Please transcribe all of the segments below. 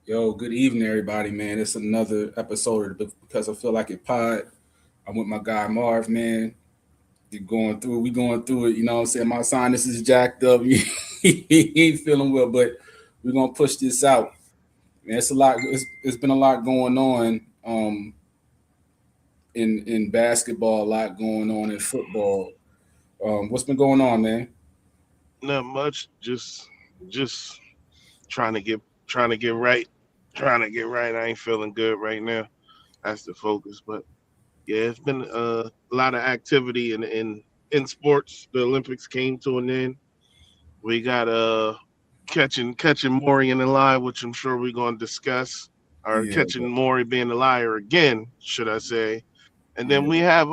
Yo, good evening, everybody, man. It's another episode of the Because I Feel Like It pod. I'm with my guy Marv, man. We going through it, you know what I'm saying? My sinus is jacked up. He ain't feeling well, but we're gonna push this out. Man, it's a lot, it's been a lot going on in basketball, a lot going on in football. What's been going on, man? Not much. Just trying to get trying to get right. Trying to get right. I ain't feeling good right now. That's the focus. But yeah, it's been a lot of activity in sports. The Olympics came to an end. We got catching Maury in the lie, which I'm sure we're gonna discuss. Or Yeah, catching Maury being a liar again, should I say. And then yeah, we have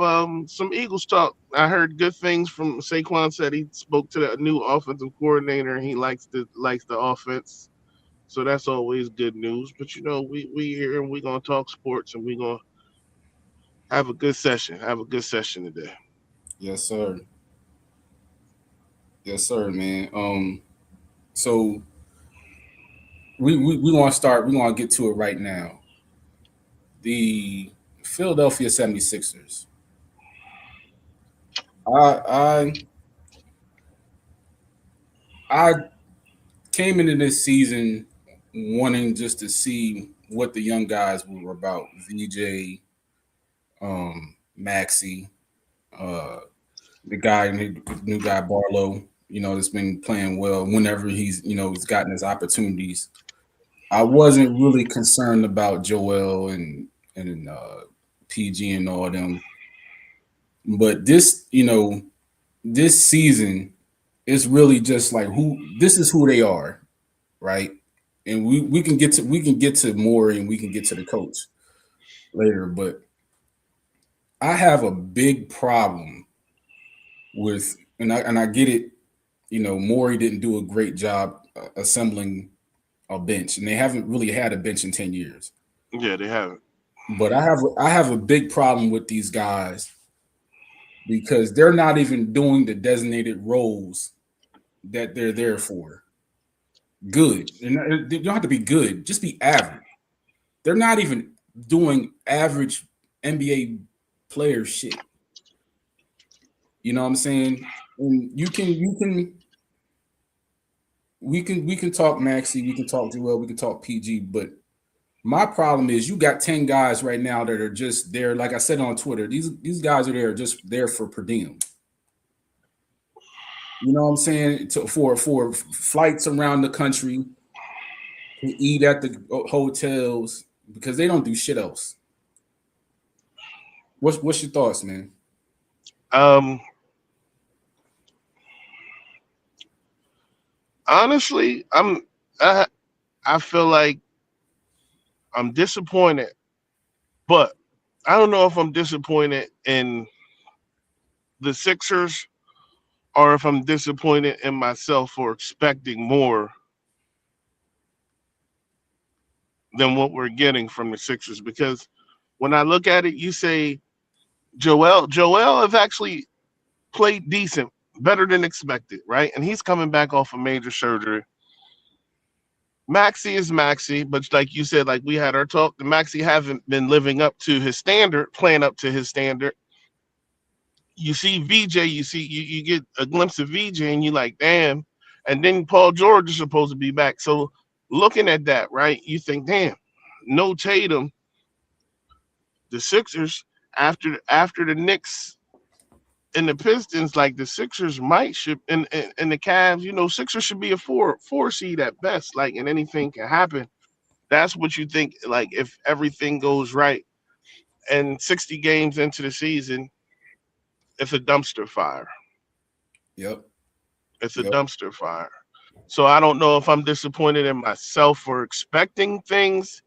some Eagles talk. I heard good things from Saquon. Said he spoke to the new offensive coordinator and he likes the offense. So that's always good news. But we here and we're gonna talk sports and we're gonna have a good session. Have a good session today. yes, sir, yes, sir, man. So we want to start. We want to get to it right now. The Philadelphia 76ers. I I came into this season wanting just to see what the young guys were about. VJ, Maxi, uh, the new guy Barlow. You know, that's been playing well. Whenever he's gotten his opportunities. I wasn't really concerned about Joel and PG and all them, but this season it's really just like who this is who they are, right? And we can get to Maury and we can get to the coach later, but I have a big problem with and I get it. Maury didn't do a great job assembling a bench, and they haven't really had a bench in 10 years. Yeah, they have it. But I have a big problem with these guys because they're not even doing the designated roles that they're there for. Good. You don't have to be good. Just be average. They're not even doing average NBA player shit. You know what I'm saying? And we can talk Maxi, we can talk Joel, we can talk PG, but my problem is you got 10 guys right now that are just there. Like I said on Twitter, these guys are there just there for per diem. You know what I'm saying? For flights around the country, to eat at the hotels because they don't do shit else. What's your thoughts, man? Um, Honestly, I I feel like I'm disappointed, but I don't know if I'm disappointed in the Sixers or if I'm disappointed in myself for expecting more than what we're getting from the Sixers. Because when I look at it, you say Joel have actually played decent, better than expected, right? And he's coming back off a major surgery. Maxi is Maxi, but like you said, like we had our talk, the Maxi haven't been living up to his standard, playing up to his standard. You see VJ, you get a glimpse of VJ, and you like, damn. And then Paul George is supposed to be back. So looking at that, right, you think, damn, no Tatum, the Sixers after the Knicks and the Pistons, like the Sixers might should and the Cavs, Sixers should be a four seed at best, like, and anything can happen. That's what you think, like, if everything goes right. And 60 games into the season, it's a dumpster fire. Yep. It's a Yep. dumpster fire. So I don't know if I'm disappointed in myself for expecting things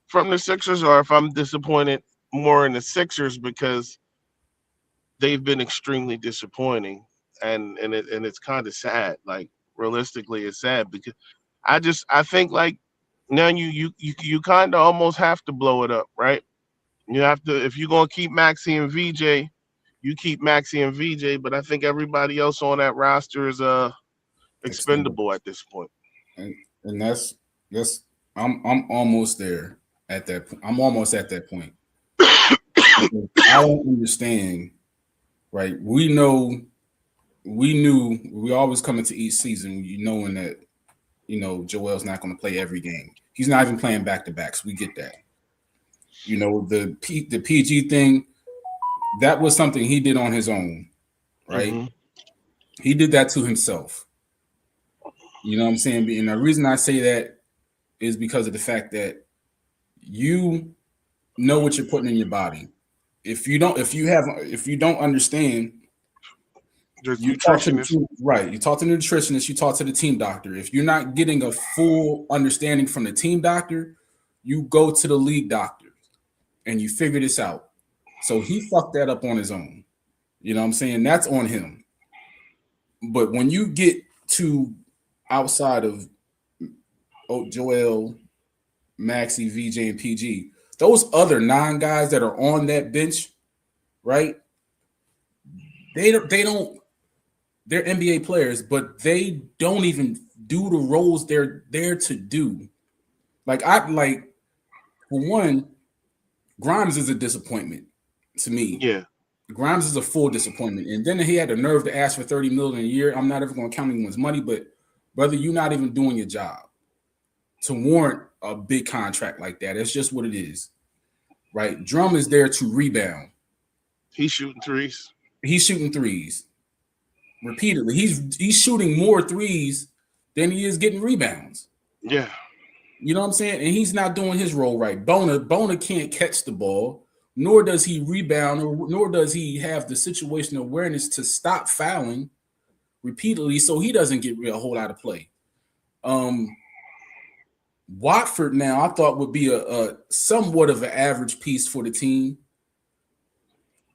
from the Sixers or if I'm disappointed more in the Sixers because they've been extremely disappointing, and it's kind of sad. Like, realistically, it's sad because I think, like, now you kind of almost have to blow it up, right? You have to, if you're gonna keep Maxi and VJ, you keep Maxi and VJ. But I think everybody else on that roster is Expendable. expendable at this point. And that's I'm almost there at that point. I'm almost at that point. I don't understand, right? We always come into each season knowing that, Joel's not going to play every game. He's not even playing back to backs. We get that. The PG thing, that was something he did on his own, right? Hmm. He did that to himself. You know what I'm saying? And the reason I say that is because of the fact that you know what you're putting in your body. If you don't understand, There's you talk to the nutritionists. team, right? You talk to the nutritionist, you talk to the team doctor. If you're not getting a full understanding from the team doctor, you go to the league doctor and you figure this out. So he fucked that up on his own. You know what I'm saying? That's on him. But when you get to outside of Joel, Maxi, VJ, and PG, those other nine guys that are on that bench, right? They don't they're NBA players, but they don't even do the roles they're there to do. Like for one, Grimes is a disappointment to me. Yeah, Grimes is a full disappointment. And then he had the nerve to ask for 30 million a year. I'm not ever going to count anyone's money, but brother, you're not even doing your job to warrant a big contract like that. It's just what it is. Right? Drum is there to rebound. he's shooting threes. He's shooting threes repeatedly. He's shooting more threes than he is getting rebounds. Yeah, You know what I'm saying? And he's not doing his role right. Bona can't catch the ball, nor does he rebound, nor does he have the situational awareness to stop fouling repeatedly, so he doesn't get a whole lot of play. Um, Watford now I thought would be a somewhat of an average piece for the team.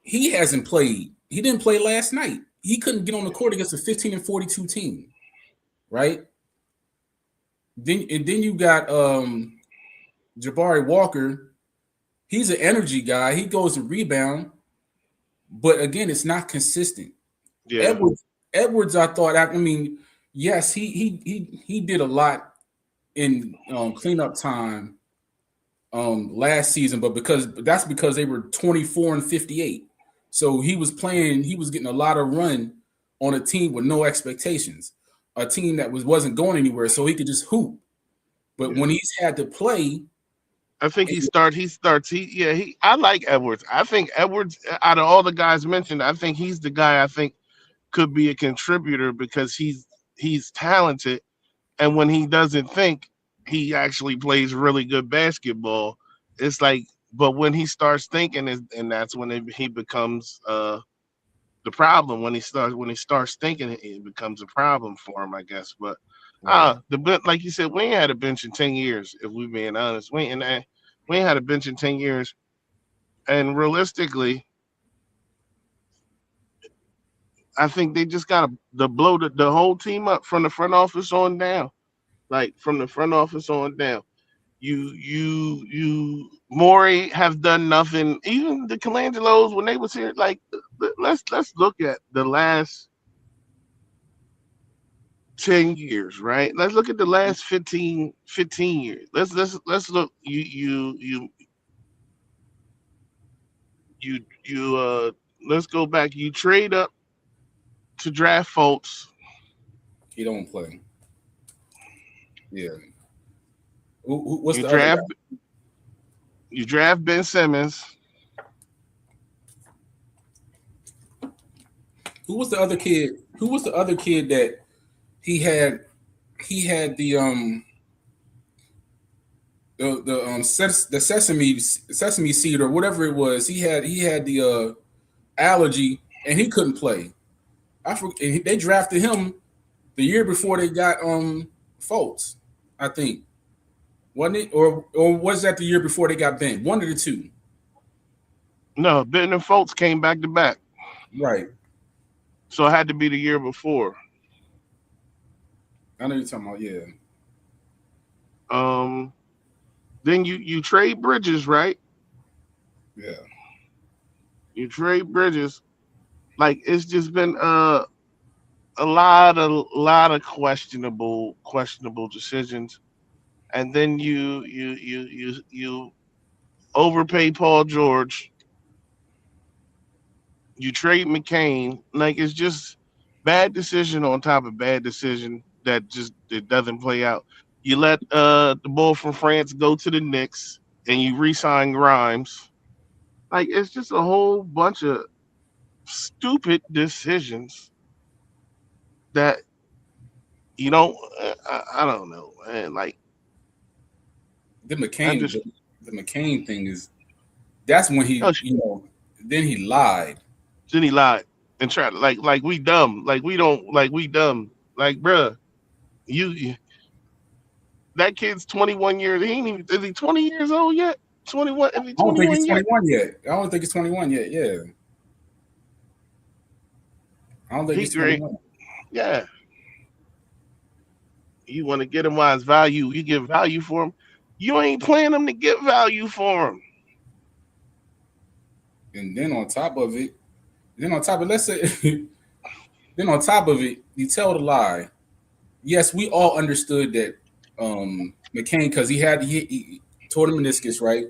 He hasn't played. He didn't play last night. He couldn't get on the court against a 15-42 team, right? Then you got Jabari Walker. He's an energy guy. He goes to rebound, but again, it's not consistent. yeah, Edwards, I thought. I mean, yes, he did a lot in cleanup time last season, but because they were 24-58, so he was playing. He was getting a lot of run on a team with no expectations, a team that wasn't going anywhere, so he could just hoop. But yeah. when he's had to play, I think he starts he I like Edwards. I think Edwards out of all the guys mentioned, I think he's the guy I think could be a contributor because he's talented, and when he doesn't think, he actually plays really good basketball. It's like, but when he starts thinking, and that's when he becomes the problem. When he starts thinking, it becomes a problem for him, I guess. But right, like you said, we ain't had a bench in 10 years. If we being honest, we ain't had a bench in 10 years. And realistically, I think they just got to blow the whole team up from the front office on down. Like from the front office on down. Maury have done nothing. Even the Colangelos when they was here, like let's look at the last 10 years, right? Let's look at the last 15 years. Let's look. You let's go back. You trade up to draft folks. he don't play. Yeah. What's You the other guy? draft Ben Simmons. Who was the other kid? Who was the other kid that he had? He had the sesame seed or whatever it was. He had the allergy and he couldn't play. They drafted him the year before they got Fultz, I think, wasn't it? Or was that the year before they got Ben? One of the two. No, Ben and Folks came back to back, Right. so it had to be the year before. I know you're talking about. Yeah. Um, then you trade Bridges, right? Yeah. You trade Bridges. Like it's just been a lot of questionable decisions, and then you overpay Paul George, you trade McCain. Like it's just bad decision on top of bad decision that just it doesn't play out. You let the boy from France go to the Knicks, and you re-sign Grimes. Like it's just a whole bunch of stupid decisions that you don't. I don't know, man. Like The I McCain, just the McCain thing is that's when oh, he, then he lied. then he lied and tried like we dumb, like we don't like we dumb, like bruh, you that kid's 21 years. He ain't even is he 20 years old yet? 21? Is he I don't think 21 he's yet? 21 yet. I don't think he's 21 yet. Yeah, I don't think He he's great. 21. Yeah. You want to get him while his value, you get value for him. You ain't playing him to get value for him. And then on top of it, let's say, then on top of it, you tell the lie. Yes, we all understood that McCain, because he tore the meniscus, right,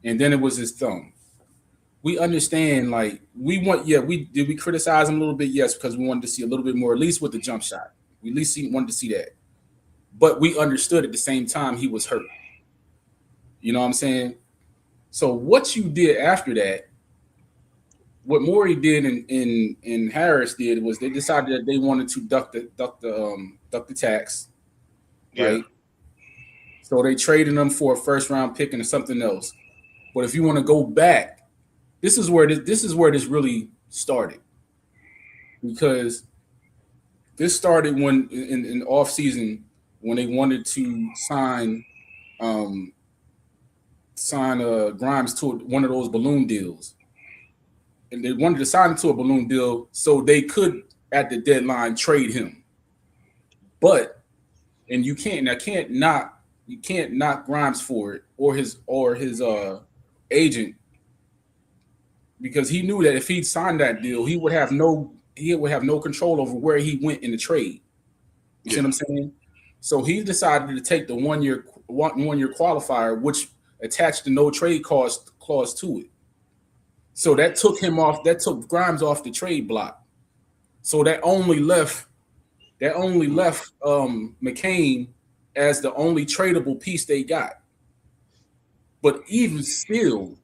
and then it was his thumb. We understand, like we criticize him a little bit, yes, because we wanted to see a little bit more, at least with the jump shot. We at least wanted to see that, but we understood at the same time he was hurt. You know what I'm saying? So what you did after that, what Morey did and Harris did was they decided that they wanted to duck the tax, Yeah. right? So they traded them for a first round pick and something else. But if you want to go back, this is where this really started, because this started when in off season when they wanted to um, sign Grimes to one of those balloon deals, and they wanted to sign him to a balloon deal so they could at the deadline trade him. But and you can't knock Grimes for it or his agent, because he knew that if he signed that deal, he would have no control over where he went in the trade. You see Yeah. what I'm saying? So he decided to take the 1 year qualifier, which attached the no trade clause to it. So that took him off. That took Grimes off the trade block. So that only left McCain as the only tradable piece they got. But even still,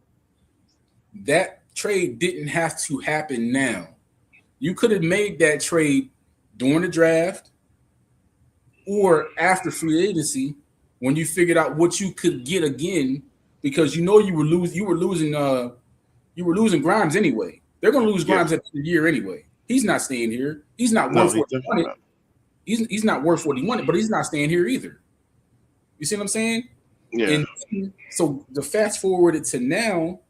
that trade didn't have to happen now. You could have made that trade during the draft or after free agency when you figured out what you could get again, because you were losing Grimes anyway. They're going to lose Yeah. Grimes at the year anyway. He's not staying here. He's not No, worth he's what he definitely wanted. not. He's not worth what he wanted, but he's not staying here either. You see what I'm saying? Yeah. And so the fast forwarded to now,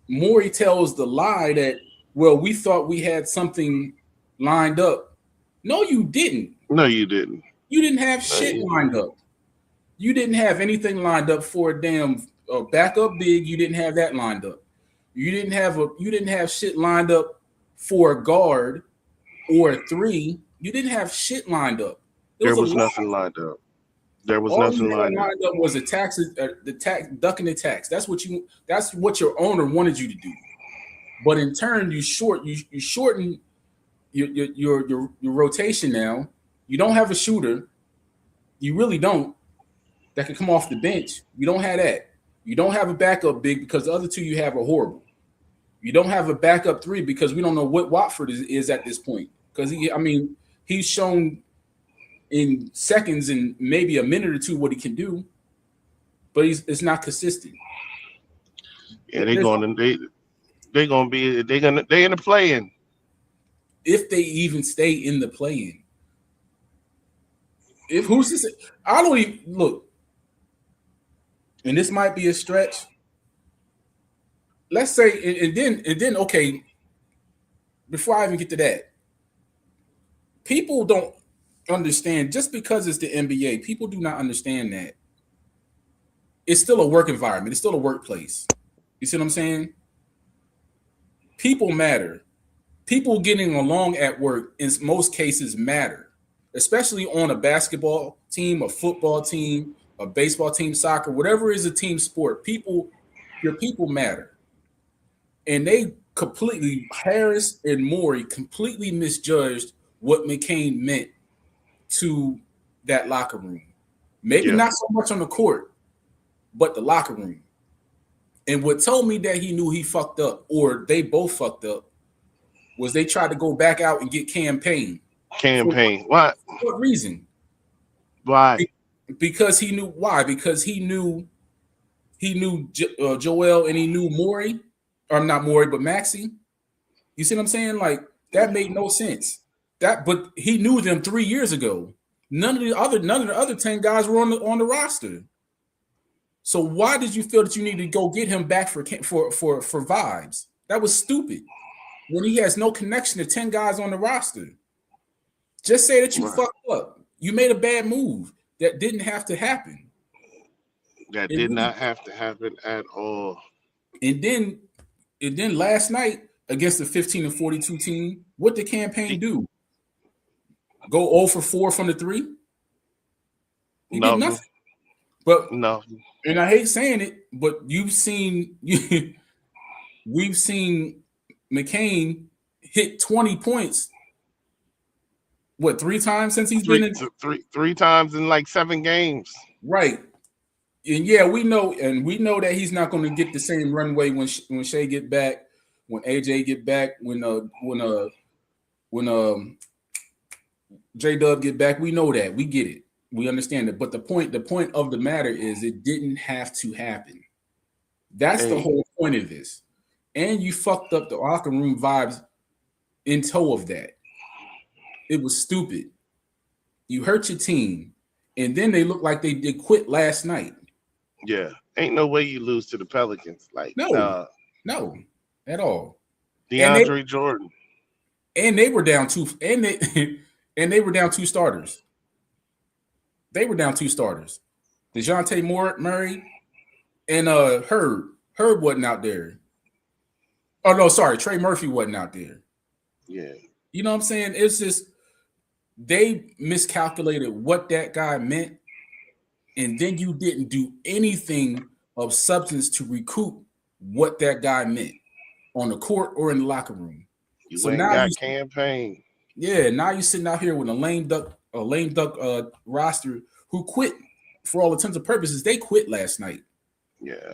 Maury tells the lie that, well, we thought we had something lined up. No, you didn't. No, you didn't. You didn't have No, shit you lined didn't. up. You didn't have anything lined up for a damn backup big. You didn't have that lined up. You didn't have shit lined up for a guard or a three. You didn't have shit lined up. It There was a was lie. nothing lined up. There was All you nothing had lined up. lined up was the tax, ducking the tax. That's what your owner wanted you to do. But in turn, you shorten your rotation now. You don't have a shooter. You really don't, that can come off the bench. You don't have that. You don't have a backup big because the other two you have are horrible. You don't have a backup three because we don't know what Watford is at this point. Because he's shown in seconds and maybe a minute or two what he can do, but it's not consistent. Yeah, they There's going to they in the playing. if they even stay in the play-in. If who's to say? I don't even look, and this might be a stretch. Let's say, and then okay. Before I even get to that, people don't understand just because it's the NBA. People do not understand that it's still a work environment. It's still a workplace. You see what I'm saying? People matter. People getting along at work in most cases matter. especially on a basketball team, a football team, a baseball team, soccer, whatever is a team sport. Your people matter, and they completely Harris and Morey completely misjudged what McCain meant to that locker room. Maybe Yeah. not so much on the court, but the locker room. And what told me that he knew he fucked up, or they both fucked up, was they tried to go back out and get campaign. For Campaign. Why? what reason? Why? Because he knew why. Because he knew Joel and he knew Maury, or not Maury, but Maxie. You see what I'm saying? Like that made no sense. But he knew them 3 years ago. None of the other 10 guys were on the roster. So why did you feel that you needed to go get him back for vibes? That was stupid. When he has no connection to 10 guys on the roster, just say that you Right. fucked up. You made a bad move that didn't have to happen. That And did then, not have to happen at all. and then, and then last night against the 15-42 team, what did campaign He, do? Go 0 for 4 from the three? He did no, nothing. But no. and I hate saying it, but we've seen McCain hit 20 points. What, 3 times since he's been Three, in? three times in like 7 games. Right. And yeah, we know that he's not going to get the same runway when Shea get back, when AJ get back, when J Dub get back. We know that. We get it. We understand it. But the point of the matter is it didn't have to happen. That's the Hey, whole point of this. And you fucked up the locker room vibes in tow of that. It was stupid. You hurt your team, and then they look like they did quit last night. yeah. Ain't no way you lose to the Pelicans. Like, No, nah. no, at all. And they DeAndre Jordan. and they were down two, and they and they were down two starters. They were down two starters. DeJounte Murray and Herb. Herb wasn't out there. Oh no, sorry, Trey Murphy wasn't out there. Yeah. You know what I'm saying? It's just they miscalculated what that guy meant, and then you didn't do anything of substance to recoup what that guy meant on the court or in the locker room. You So ain't now got campaign. now you sitting out here with a lame duck roster who quit for all intents and purposes. They quit last night. Yeah.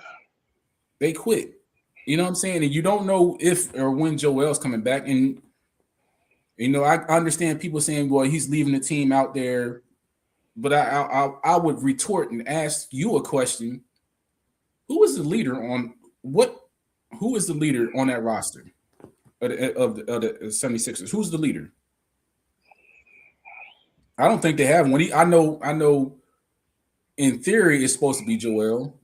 They quit. You know what I'm saying? And you don't know if or when Joel's coming back. And I understand people saying, "Well, he's leaving the team out there," but I would retort and ask you a question: Who is the leader on what? Who is the leader on that roster of the 76ers? Who's the leader? I don't think they have one. I know. In theory, it's supposed to be Joel.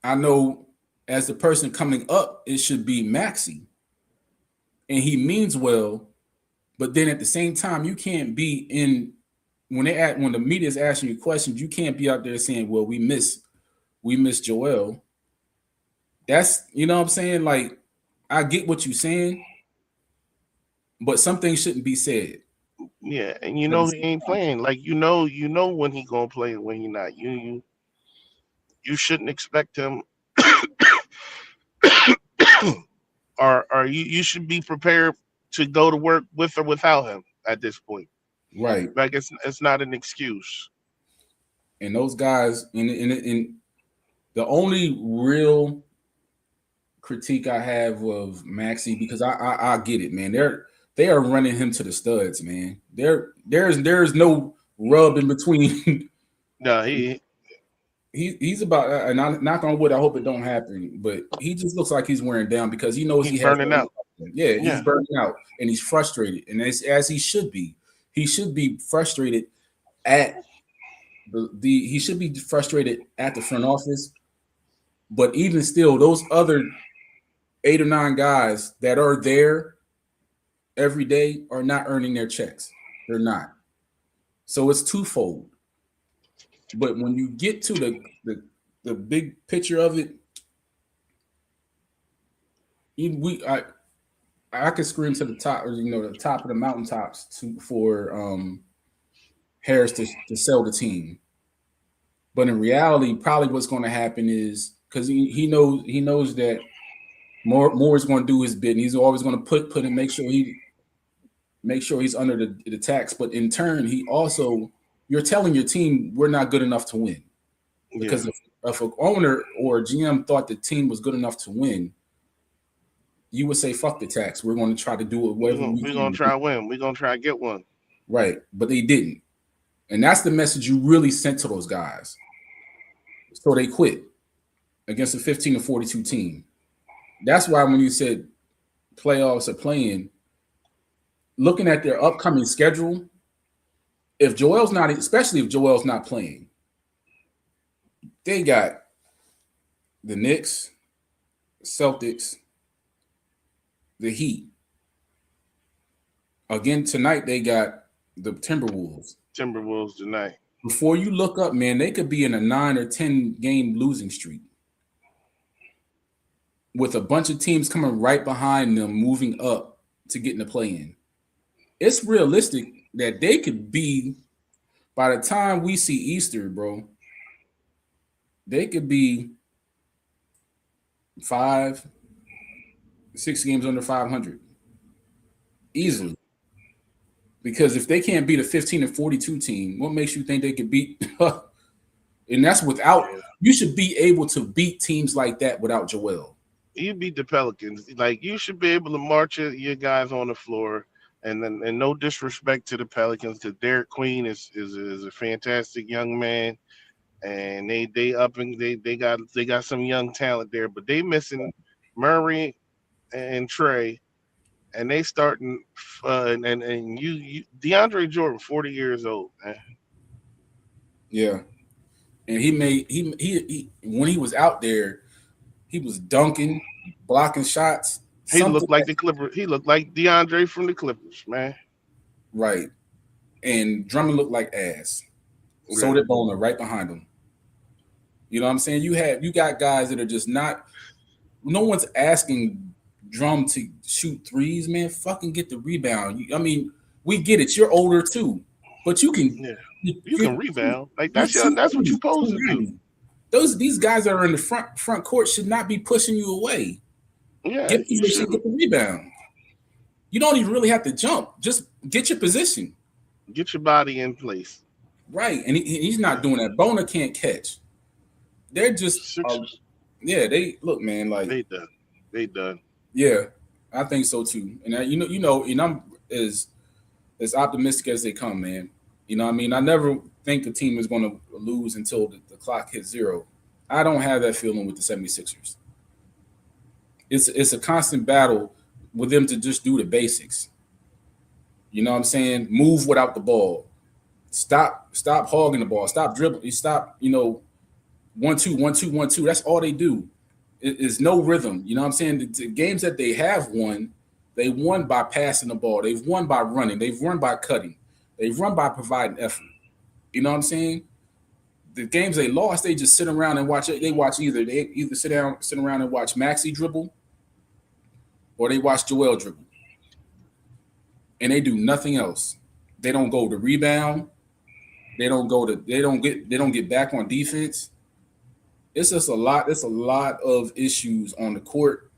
I know as the person coming up, it should be Maxi, and he means well. But then at the same time, you can't be in when the media is asking you questions. You can't be out there saying, "Well, we miss Joel." That's what I'm saying. Like, I get what you're saying, but some things shouldn't be said Yeah. And you at the know he same ain't time. playing. Like you know when he gonna play and when he not. You shouldn't expect him or you should be prepared to go to work with or without him at this point. Right. Like it's not an excuse. And those guys, in the only real critique I have of Maxi, because I get it, man. They are running him to the studs, man. There's no rub in between. No, he He's about, and I knock on wood. I hope it don't happen, but he just looks like he's wearing down because he knows he's he has no burning one. out. Yeah, he's Yeah. burning out and he's frustrated, and as he should be. He should be frustrated at he should be frustrated at the front office. But even still, those other 8 or 9 guys that are there every day are not earning their checks. They're not. So it's twofold. But when you get to the big picture of it, we I could scream to the top, or the top of the mountaintops for Harris to sell the team. But in reality, probably what's going to happen is because he knows that Moore is going to do his bit. And he's always going to put and make sure he's under the tax. But in turn, he also you're telling your team we're not good enough to win Yeah. because if an owner or a GM thought the team was good enough to win, you would say fuck the tax. We're going to try to do it We're whatever gonna we we're gonna can. try to win. We're gonna try to get one. Right, but they didn't, and that's the message you really sent to those guys. So they quit against a 15-42 team. That's why when you said playoffs are playing, looking at their upcoming schedule, if Joel's not, especially if Joel's not playing, they got the Knicks, Celtics, the Heat. Again tonight they got the Timberwolves. Timberwolves tonight. Before you look up, man, they could be in a 9 or 10 game losing streak with a bunch of teams coming right behind them, moving up to get in the play-in. It's realistic that they could be by the time we see Easter, bro. They could be 5, 6 games under 500 Yeah. easily. Because if they can't beat a 15-42 team, what makes you think they could beat? And that's without. Yeah. You should be able to beat teams like that without Joel. You beat the Pelicans. Like you should be able to march your guys on the floor. And no disrespect to the Pelicans, because Derek Queen is a fantastic young man, and they got some young talent there, but they missing Murray and Trey, and they starting and you DeAndre Jordan, 40 years old, man. Yeah, and he when he was out there, he was dunking, blocking shots, He something looked like the Clippers. He looked like DeAndre from the Clippers, man. right. And Drummond looked like ass. So Yeah, did Boner right behind him. You know what I'm saying? You got guys that are just not. No one's asking Drum to shoot threes, man. Fucking get the rebound. I mean, we get it. You're older too, but you can. yeah. You You're can rebound. Like you're that's what you're 280, supposed to do. 290. These guys that are in the front court should not be pushing you away. Yeah, Get you position, shouldn't. get the rebound. You don't even really have to jump. Just get your position Get your body in place. right, and he's not doing that. Bona can't catch. They're just, Sixers, yeah. They look, man. Like, they done. They done. yeah, I think so too. And and I'm as optimistic as they come, man. You know, what I mean, I never think a team is going to lose until the clock hits zero. I don't have that feeling with the 76ers. It's a constant battle with them to just do the basics. You know what I'm saying? Move without the ball. Stop hogging the ball. Stop dribbling. Stop, 1-2, 1-2, 1-2. That's all they do. It's no rhythm. You know what I'm saying? The games that they have won, they won by passing the ball. They've won by running. They've won by cutting. They've run by providing effort. You know what I'm saying? The games they lost, they just sit around and watch it. They either sit around and watch Maxi dribble, or they watch Joel dribble, and they do nothing else. They don't go to rebound. They don't get back on defense. It's just a lot. It's a lot of issues on the court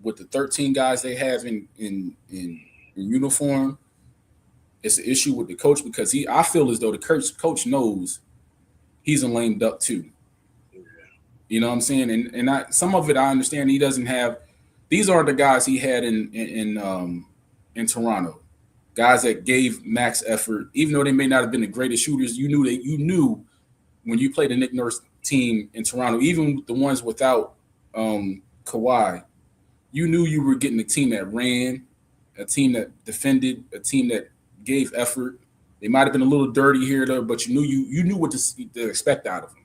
with the 13 guys they have in uniform. It's an issue with the coach because I feel as though the coach knows he's a lame duck too. You know what I'm saying? And some of it I understand he doesn't have. These aren't the guys he had in Toronto. Guys that gave max effort, even though they may not have been the greatest shooters. You knew when you played the Nick Nurse team in Toronto, even the ones without Kawhi, you knew you were getting a team that ran, a team that defended, a team that gave effort. They might have been a little dirty here or there, but you knew what to expect out of them.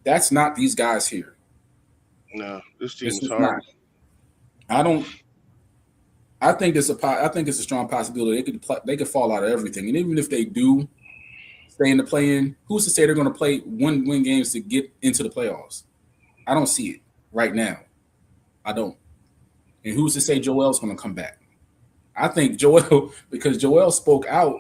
That's not these guys here. No, this team It's is just not. horrible. I don't. I think it's a strong possibility they could fall out of everything, and even if they do stay in the play-in, who's to say they're going to play win games to get into the playoffs? I don't see it right now. I don't. And who's to say Joel's going to come back? I think Joel because Joel spoke out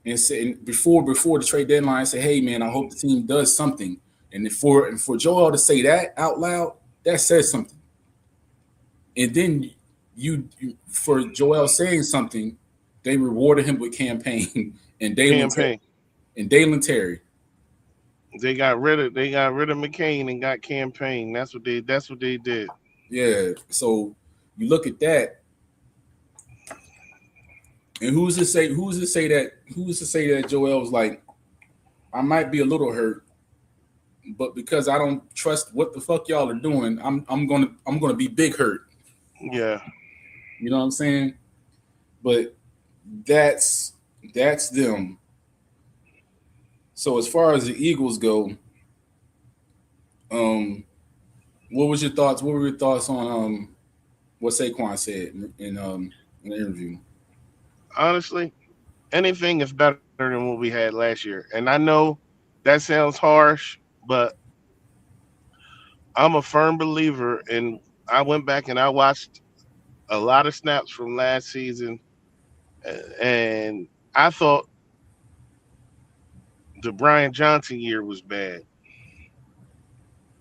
and say before the trade deadline, say, "Hey, man, I hope the team does something." And for Joel to say that out loud, that says something. And then for Joel saying something, they rewarded him with campaign and Campaign. Dalen Terry. They got rid of McCain and got campaign. That's what they did. Yeah. So you look at that, and who's to say that Joel was like, I might be a little hurt, but because I don't trust what the fuck y'all are doing, I'm gonna be big hurt. Yeah. You know what I'm saying? But that's that's them. So as far as the Eagles go, um, what was your thoughts? What were your thoughts on what Saquon said in the interview? Honestly, anything is better than what we had last year. And I know that sounds harsh, but I'm a firm believer in. I went back and I watched a lot of snaps from last season, and I thought the Brian Johnson year was bad.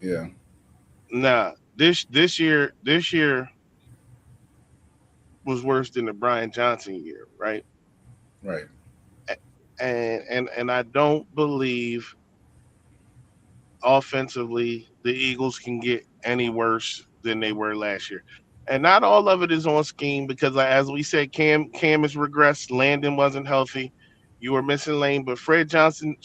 Yeah, Nah, this year was worse than the Brian Johnson year, right? right, And I don't believe offensively the Eagles can get any worse than they were last year. And not all of it is on scheme because, like, as we said, Cam has regressed. Landon wasn't healthy. You were missing Lane, but Fred Johnson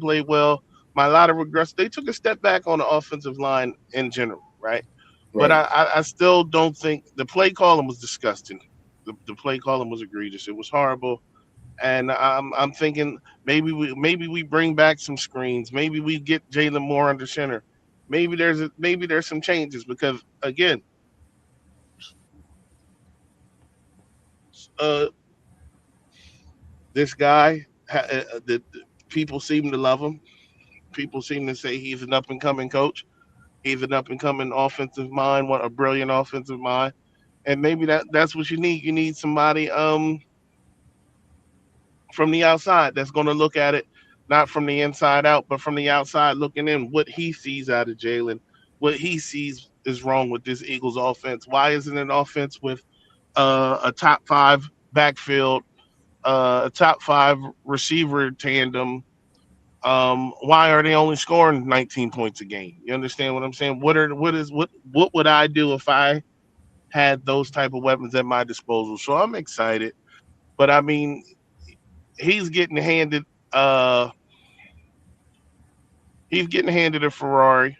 played well. My lot of regress. They took a step back on the offensive line in general, right? But right. I still don't think the play calling was disgusting. The play calling was egregious. It was horrible, and I'm thinking maybe we bring back some screens. Maybe we get Jalen Moore under center. Maybe there's some changes because again, uh, this guy, the people seem to love him. People seem to say he's an up and coming coach. He's an up and coming offensive mind, what a brilliant offensive mind. And maybe that's what you need. You need somebody from the outside that's going to look at it not from the inside out, but from the outside looking in. What he sees out of Jalen, what he sees is wrong with this Eagles offense. Why isn't it an offense with a top five backfield, a top five receiver tandem? Why are they only scoring 19 points a game? You understand what I'm saying? What would I do if I had those type of weapons at my disposal? So I'm excited, but I mean, he's getting handed uh he's getting handed a Ferrari,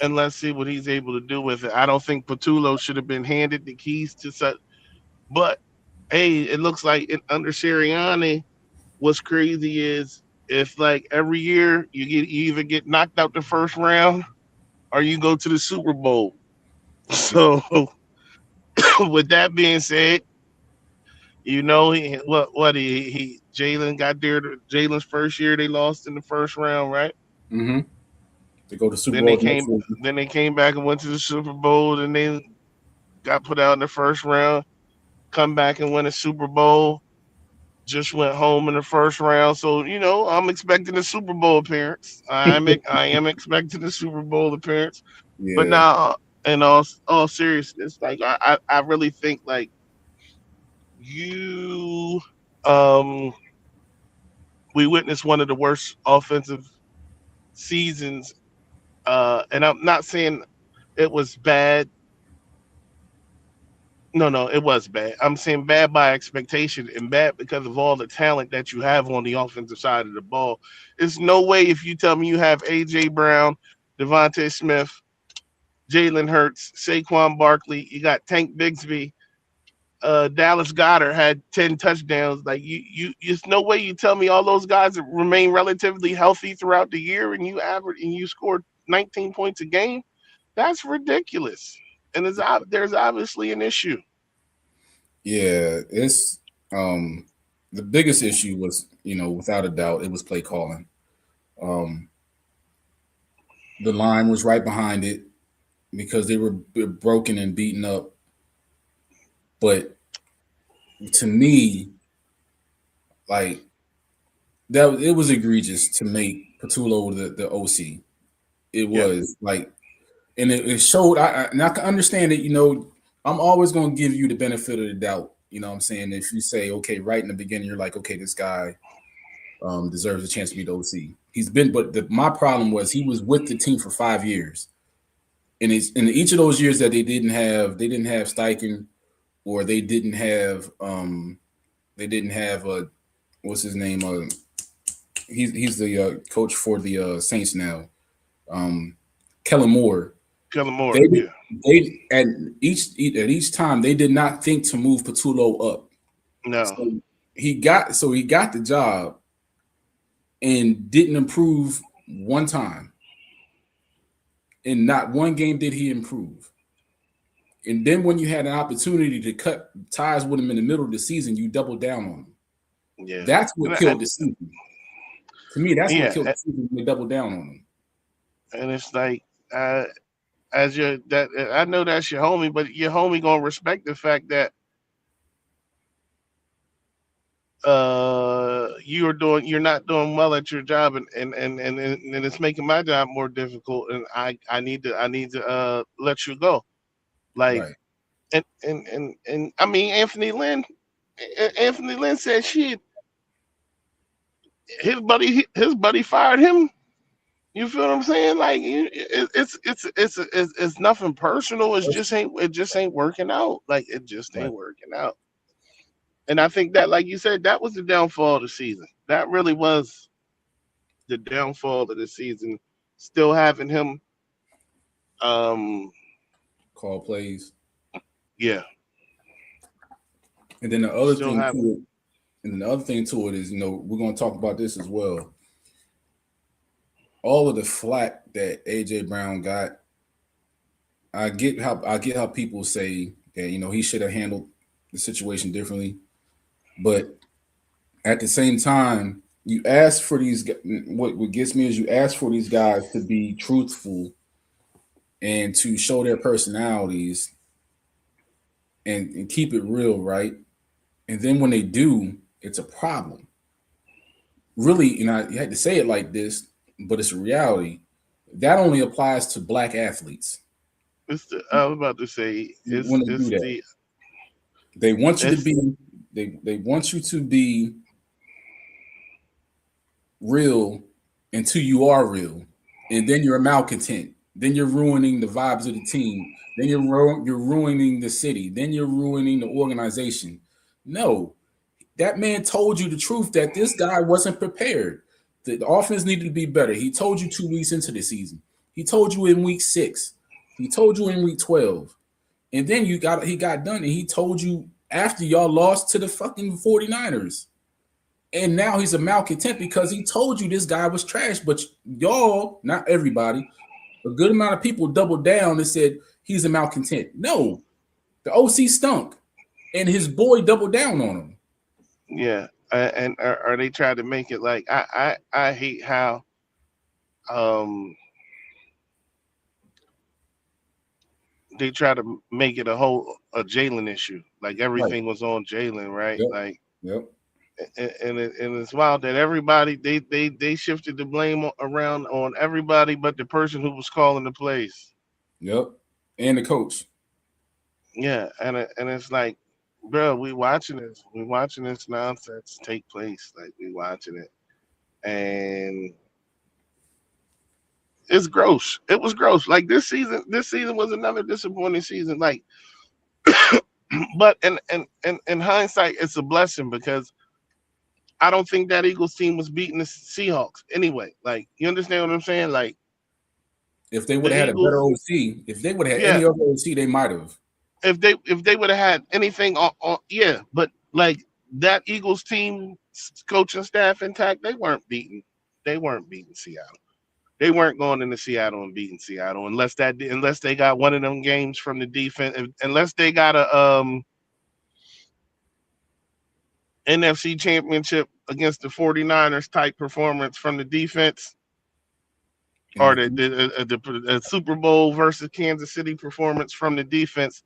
and let's see what he's able to do with it. I don't think Patullo should have been handed the keys to such, but hey, it looks like under Sirianni, what's crazy is if like every year you either get knocked out the first round or you go to the Super Bowl. So with that being said, he Jalen got there. Jalen's first year they lost in the first round, right? Mm-hmm. To go to Super Then they Bowl next came. season. Then they came back and went to the Super Bowl. And they got put out in the first round. Come back and win a Super Bowl. Just went home in the first round. So I'm expecting a Super Bowl appearance. I am expecting a Super Bowl appearance. But Yeah. now, in all seriousness, like I really think like you um we witnessed one of the worst offensive seasons. And I'm not saying it was bad. No, it was bad. I'm saying bad by expectation and bad because of all the talent that you have on the offensive side of the ball. There's no way if you tell me you have AJ Brown, Devontae Smith, Jalen Hurts, Saquon Barkley, you got Tank Bigsby, Dallas Goddard had 10 touchdowns. Like there's no way you tell me all those guys remain relatively healthy throughout the year and you scored 19 points a game. That's ridiculous. And there's obviously an issue. Yeah. It's the biggest issue was, without a doubt, it was play calling. Um, the line was right behind it because they were broken and beaten up. But to me, Like that, it was egregious to make Patullo the OC. It Yeah, was like, and it showed. And I can understand it. I'm always going to give you the benefit of the doubt. You know what I'm saying? If you say, okay, right in the beginning, you're like, okay, this guy deserves a chance to be the OC. He's been, but my problem was he was with the team for 5 years, and it's in each of those years that they didn't have Steichen, or they didn't have what's his name? He's the coach for the Saints now. Um, Kellen Moore. Kellen Moore. They Yeah, they at each time they did not think to move Patullo up. no, So he got the job and didn't improve one time. In not one game did he improve. And then when you had an opportunity to cut ties with him in the middle of the season, you doubled down on him. yeah, That's what and, killed the season. To me, that's what yeah, killed the season when they doubled down on him. and it's like, uh, as your that I know that's your homie, but your homie gonna respect the fact that you're not doing well at your job, and it's making my job more difficult, and I need to let you go. Like, Right. and I mean, Anthony Lynn said shit. His buddy fired him. You feel what I'm saying? Like, it's nothing personal. It just ain't working out. Like, it just Right. ain't working out. And I think that, like you said, that was the downfall of the season. That really was the downfall of the season. Still having him, um, Call plays. yeah, And then the other still thing to having, it, and the other thing to it is, we're going to talk about this as well. All of the flack that AJ Brown got, I get how people say that he should have handled the situation differently, but at the same time, you ask for what gets me is you ask for these guys to be truthful and to show their personalities and keep it real, right? And then when they do, it's a problem. Really, you had to say it like this, but it's a reality. That only applies to black athletes. I was about to say, When they do that, they want you to it's be they want you to be real until you are real, and then you're a malcontent. Then you're ruining the vibes of the team. Then you're ruining the city. Then you're ruining the organization. No, that man told you the truth that this guy wasn't prepared. The offense needed to be better. He told you 2 weeks into the season. He told you in week 6. He told you in week 12. And then he got done and he told you after y'all lost to the fucking 49ers. And now he's a malcontent because he told you this guy was trash. But y'all, not everybody, a good amount of people doubled down and said he's a malcontent. No, the OC stunk. And his boy doubled down on him. yeah, and or they try to make it like I hate how um they try to make it a Jalen issue. Like, Right. everything was on Jalen, right? Yep. Like, Yep. and it's wild that everybody they shifted the blame around on everybody but the person who was calling the plays. Yep. And the coach. Yeah, and it's like, bro, we watching this nonsense take place. Like, we watching it, and it's gross. It was gross. Like, this season was another disappointing season. Like, but in hindsight, it's a blessing because I don't think that Eagles team was beating the Seahawks anyway. Like, you understand what I'm saying? Like, If they would the have had a better Eagles, OC, if they would have had yeah. any other OC, they might have. If they would have had anything on, yeah, but like, that Eagles team coaching staff intact, they weren't beating Seattle. They weren't going into Seattle and beating Seattle unless they got one of them games from the defense, unless they got a NFC championship against the 49ers type performance from the defense, And or if you the Super Bowl versus Kansas City performance from the defense.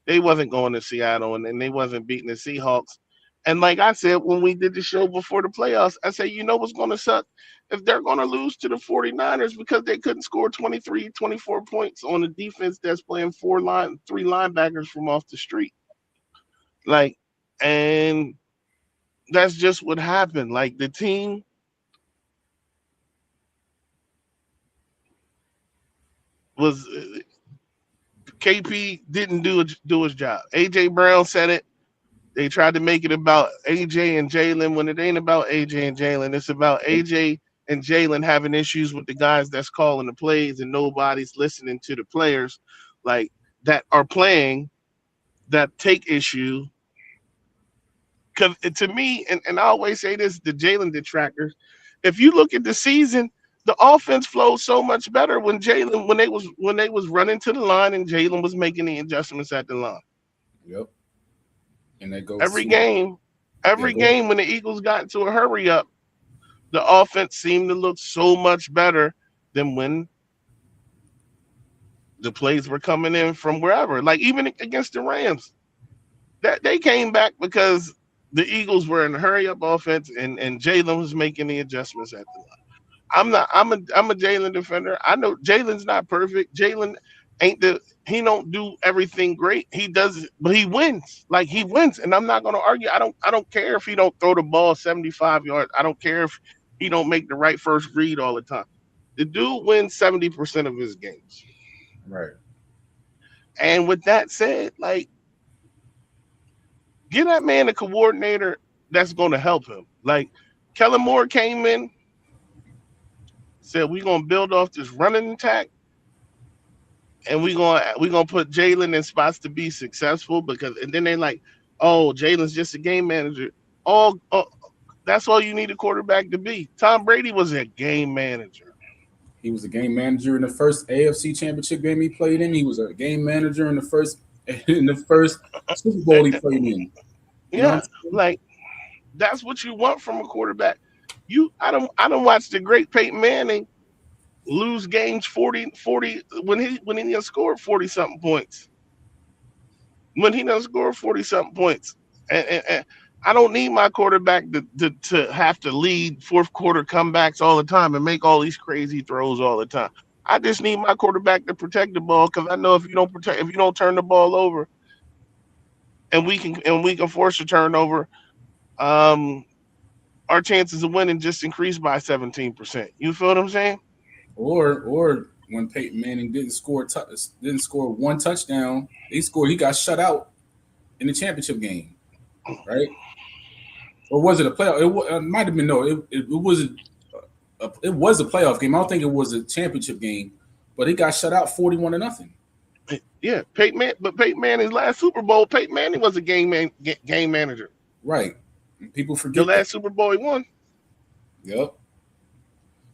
They wasn't going to Seattle, and they wasn't beating the Seahawks. And like I said, when we did the show before the playoffs, I said, you know what's going to suck? If they're going to lose to the 49ers because they couldn't score 23, 24 points on a defense that's playing three linebackers from off the street. Like, and that's just what happened. Like, the team was, KP didn't do his job. AJ Brown said it. They tried to make it about AJ and Jalen when it ain't about AJ and Jalen. It's about AJ and Jalen having issues with the guys that's calling the plays, and nobody's listening to the players like that are playing that take issue. Because to me, and I always say this, the Jalen detractors, if you look at the season, the offense flowed so much better when they was running to the line and Jalen was making the adjustments at the line. Yep. And that goes Every to game, yeah, every go ahead. game when the Eagles got into a hurry up, the offense seemed to look so much better than when the plays were coming in from wherever. Like even against the Rams, that they came back because the Eagles were in a hurry up offense and Jalen was making the adjustments at the line. I'm a Jalen defender. I know Jalen's not perfect. Jalen ain't the he don't do everything great. He does but he wins. Like he wins. And I'm not gonna argue. I don't care if he don't throw the ball 75 yards. I don't care if he don't make the right first read all the time. The dude wins 70% of his games. Right. And with that said, like give that man a coordinator that's gonna help him. Like Kellen Moore came in, said we're gonna build off this running attack and we gonna put Jalen in spots to be successful because and then they like, oh, Jalen's just a game manager. All that's all you need a quarterback to be. Tom Brady was a game manager. He was a game manager in the first AFC Championship game he played in. He was a game manager in the first in the first Super Bowl he played in. You know what I'm Yeah, saying? like that's what you want from a quarterback. I don't watch the great Peyton Manning lose games 40 when he has scored 40 something points. When he done scored 40 something points. And I don't need my quarterback to have to lead fourth quarter comebacks all the time and make all these crazy throws all the time. I just need my quarterback to protect the ball because I know if you don't turn the ball over and we can force a turnover, um, our chances of winning just increase by 17%. You feel what I'm saying? Or when Peyton Manning didn't score one touchdown, he got shut out in the championship game, right? Or was it a playoff? It might have been no. It wasn't. It was a playoff game. I don't think it was a championship game, but he got shut out 41-0. Yeah, but Peyton Manning's last Super Bowl, Peyton Manning was a game manager. Right. And people The forget that. last Super Bowl he won. Yep.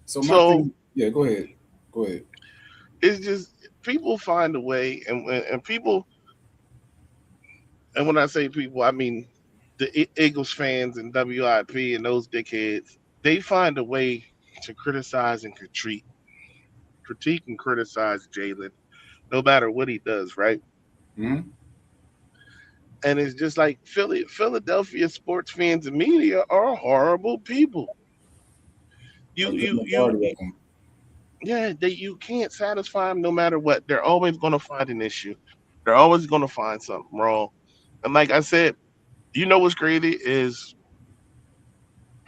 So my So thing, yeah, go ahead. Go ahead. it's just people find a way, and people, and when I say people, I mean the Eagles fans and WIP and those dickheads. They find a way to criticize and critique and criticize Jalen, no matter what he does, right? Mm-hmm. And it's just like Philadelphia sports fans and media are horrible people. A You good you you, majority you of them. yeah, you can't satisfy them no matter what. They're always going to find an issue. They're always going to find something wrong. And like I said, you know what's crazy is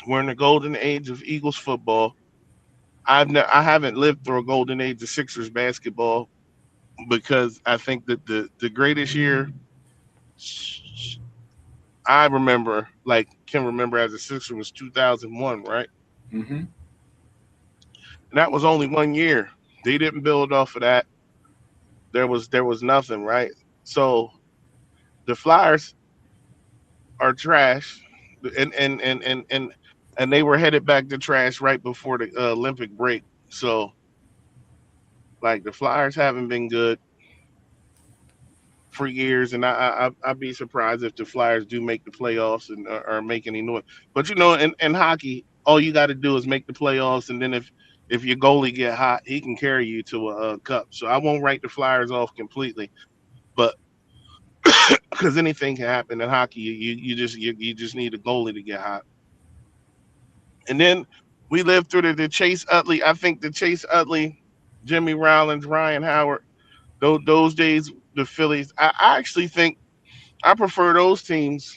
we're in the golden age of Eagles football. I haven't lived through a golden age of Sixers basketball because I think that the greatest year I remember, like can remember as a Sixer, was 2001, right? Mm-hmm. And that was only 1 year. They didn't build off of that. There was nothing, right? So the Flyers are trash, and they were headed back to trash right before the Olympic break. So like the Flyers haven't been good for years, and I'd be surprised if the Flyers do make the playoffs and or make any noise. But in hockey, all you got to do is make the playoffs, and then if your goalie get hot, he can carry you to a cup. So I won't write the Flyers off completely, but because anything can happen in hockey. You just need a goalie to get hot. And then we lived through the Chase Utley. I think the Chase Utley, Jimmy Rollins, Ryan Howard, those days, the Phillies. I actually think I prefer those teams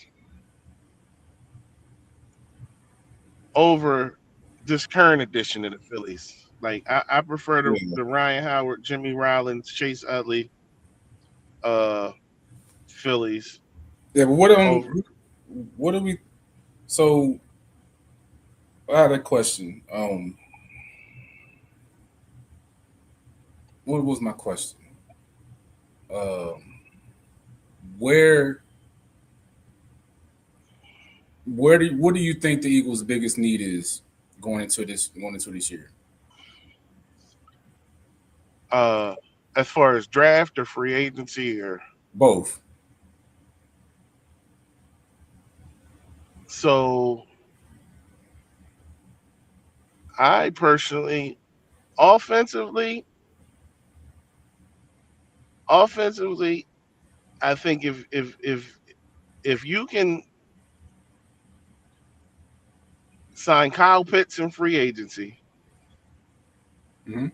over this current edition of the Phillies. Like I prefer Yeah. the Ryan Howard, Jimmy Rollins, Chase Utley, uh, Phillies Yeah, but over. what do we so I had a question. What was my question? Um where what do you think the Eagles' biggest need is going into this year? Uh, as far as draft or free agency, or Both. so, I personally, offensively, offensively, I think if you can sign Kyle Pitts in free agency Hmm.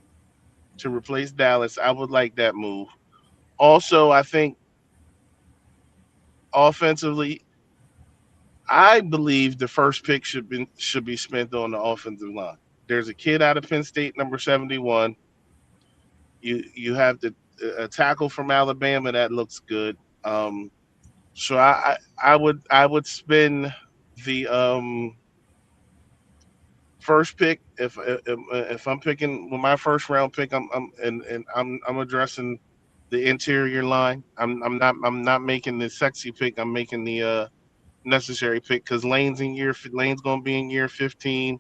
to replace Dallas, I would like that move. Also, I think offensively, I believe the first pick should be spent on the offensive line. There's a kid out of Penn State, number 71. You have a tackle from Alabama that looks good. Um, so I would spend the first pick if I'm picking with my first round pick. I'm addressing the interior line. I'm not making the sexy pick. I'm making the necessary pick because Lane's gonna be in year 15.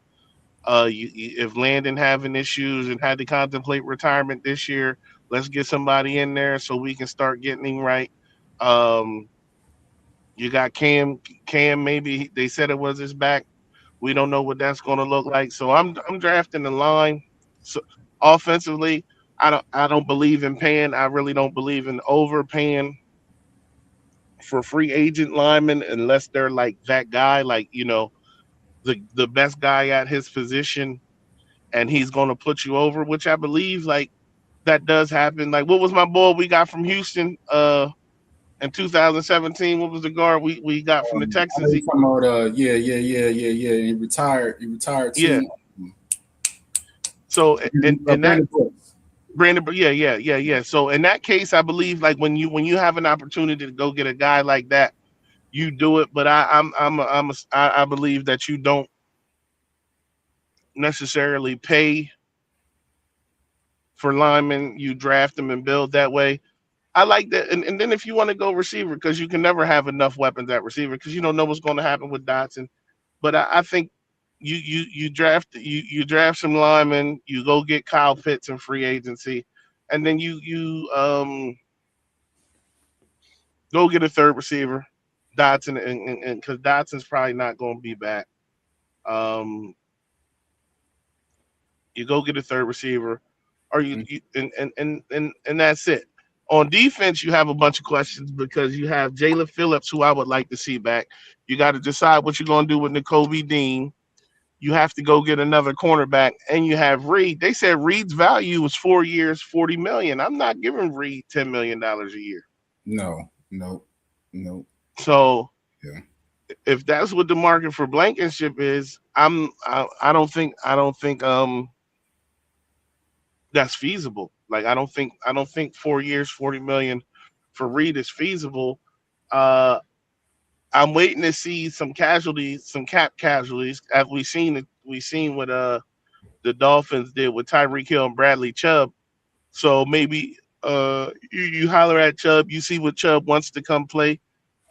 If Landon having issues and had to contemplate retirement this year, let's get somebody in there so we can start getting him right. Um, you got Cam. Maybe they said it was his back. We don't know what that's going to look like. So I'm drafting the line. So offensively, I don't believe in paying. I really don't believe in overpaying for free agent linemen unless they're like that guy, like the best guy at his position and he's going to put you over, which I believe like that does happen. Like what was my boy we got from Houston in 2017? What was the guard we got from the I know Texans? you're talking about yeah. He retired. He retired Yeah. too. So and that Brandon Brooks. Brandon, yeah. So in that case, I believe like when you have an opportunity to go get a guy like that, you do it. But I believe that you don't necessarily pay for linemen. You draft them and build that way. I like that. And then if you want to go receiver, because you can never have enough weapons at receiver because you don't know what's going to happen with Dotson. But I think you draft some linemen, you go get Kyle Pitts in free agency, and then you go get a third receiver, Dotson, and because Dotson's probably not going to be back. Um, you go get a third receiver, or you and that's it. On defense, you have a bunch of questions because you have Jalen Phillips, who I would like to see back. You got to decide what you're going to do with N'Kobe Dean. You have to go get another cornerback, and you have Reed. They said Reed's value was 4 years, 40 million. I'm not giving Reed $10 million a year. No, no, no. So Yeah. if that's what the market for Blankenship is, I don't think that's feasible. Like I don't think 4 years, 40 million for Reed is feasible. Uh, I'm waiting to see some casualties, some cap casualties. As we seen what the Dolphins did with Tyreek Hill and Bradley Chubb. So maybe you holler at Chubb, you see what Chubb wants to come play.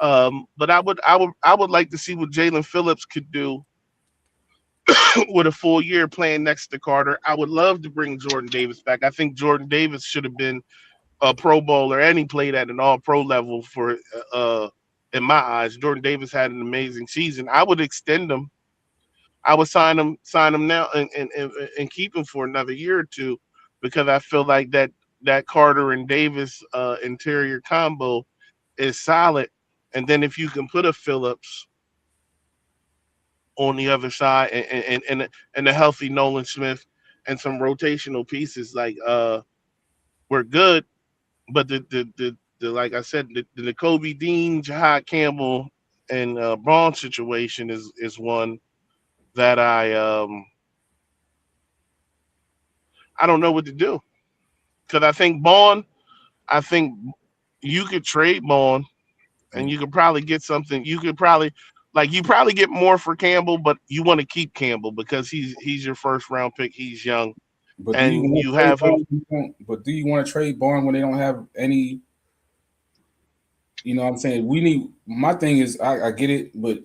But I would like to see what Jalen Phillips could do with a full year playing next to Carter. I would love to bring Jordan Davis back. I think Jordan Davis should have been a Pro Bowler and he played at an All Pro level for in my eyes. Jordan Davis had an amazing season. I would extend him. I would sign him now and keep him for another year or two because I feel like that Carter and Davis interior combo is solid. And then if you can put a Phillips on the other side and a healthy Nolan Smith and some rotational pieces like we're good. But the like I said, the Kobe Dean, Jahad Campbell, and Braun situation is one that I don't know what to do because I think you could trade Braun and you could probably get something. You could probably you probably get more for Campbell, but you want to keep Campbell because he's your first round pick. He's young, But do you and want you to trade have him. Barn? But do you want to trade Barn when they don't have any? You know what I'm saying? We need. My thing is, I get it, but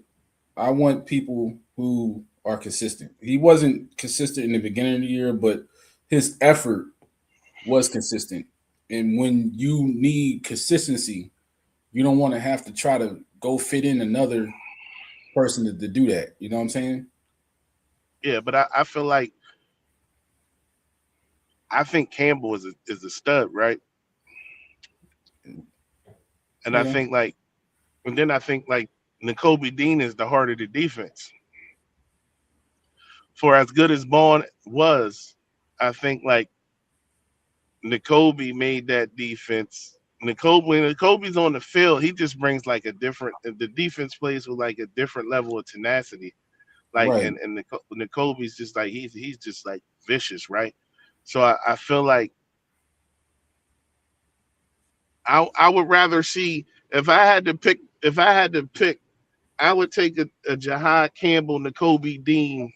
I want people who are consistent. He wasn't consistent in the beginning of the year, but his effort was consistent. And when you need consistency, you don't want to have to try to go fit in another person to do that. You know what I'm saying? Yeah, but I feel like I think Campbell is a stud, right? And I Yeah. think and then I think N'Kobe Dean is the heart of the defense. For as good as Bond was, I think N'Kobe made that defense. N'Kobe, when N'Kobe's on the field, he just brings the defense plays with like a different level of tenacity. Like Right. and N'Kobe's just like he's just like vicious, right? So I feel like I would rather see if I had to pick I would take a Jahad Campbell, N'Kobe Dean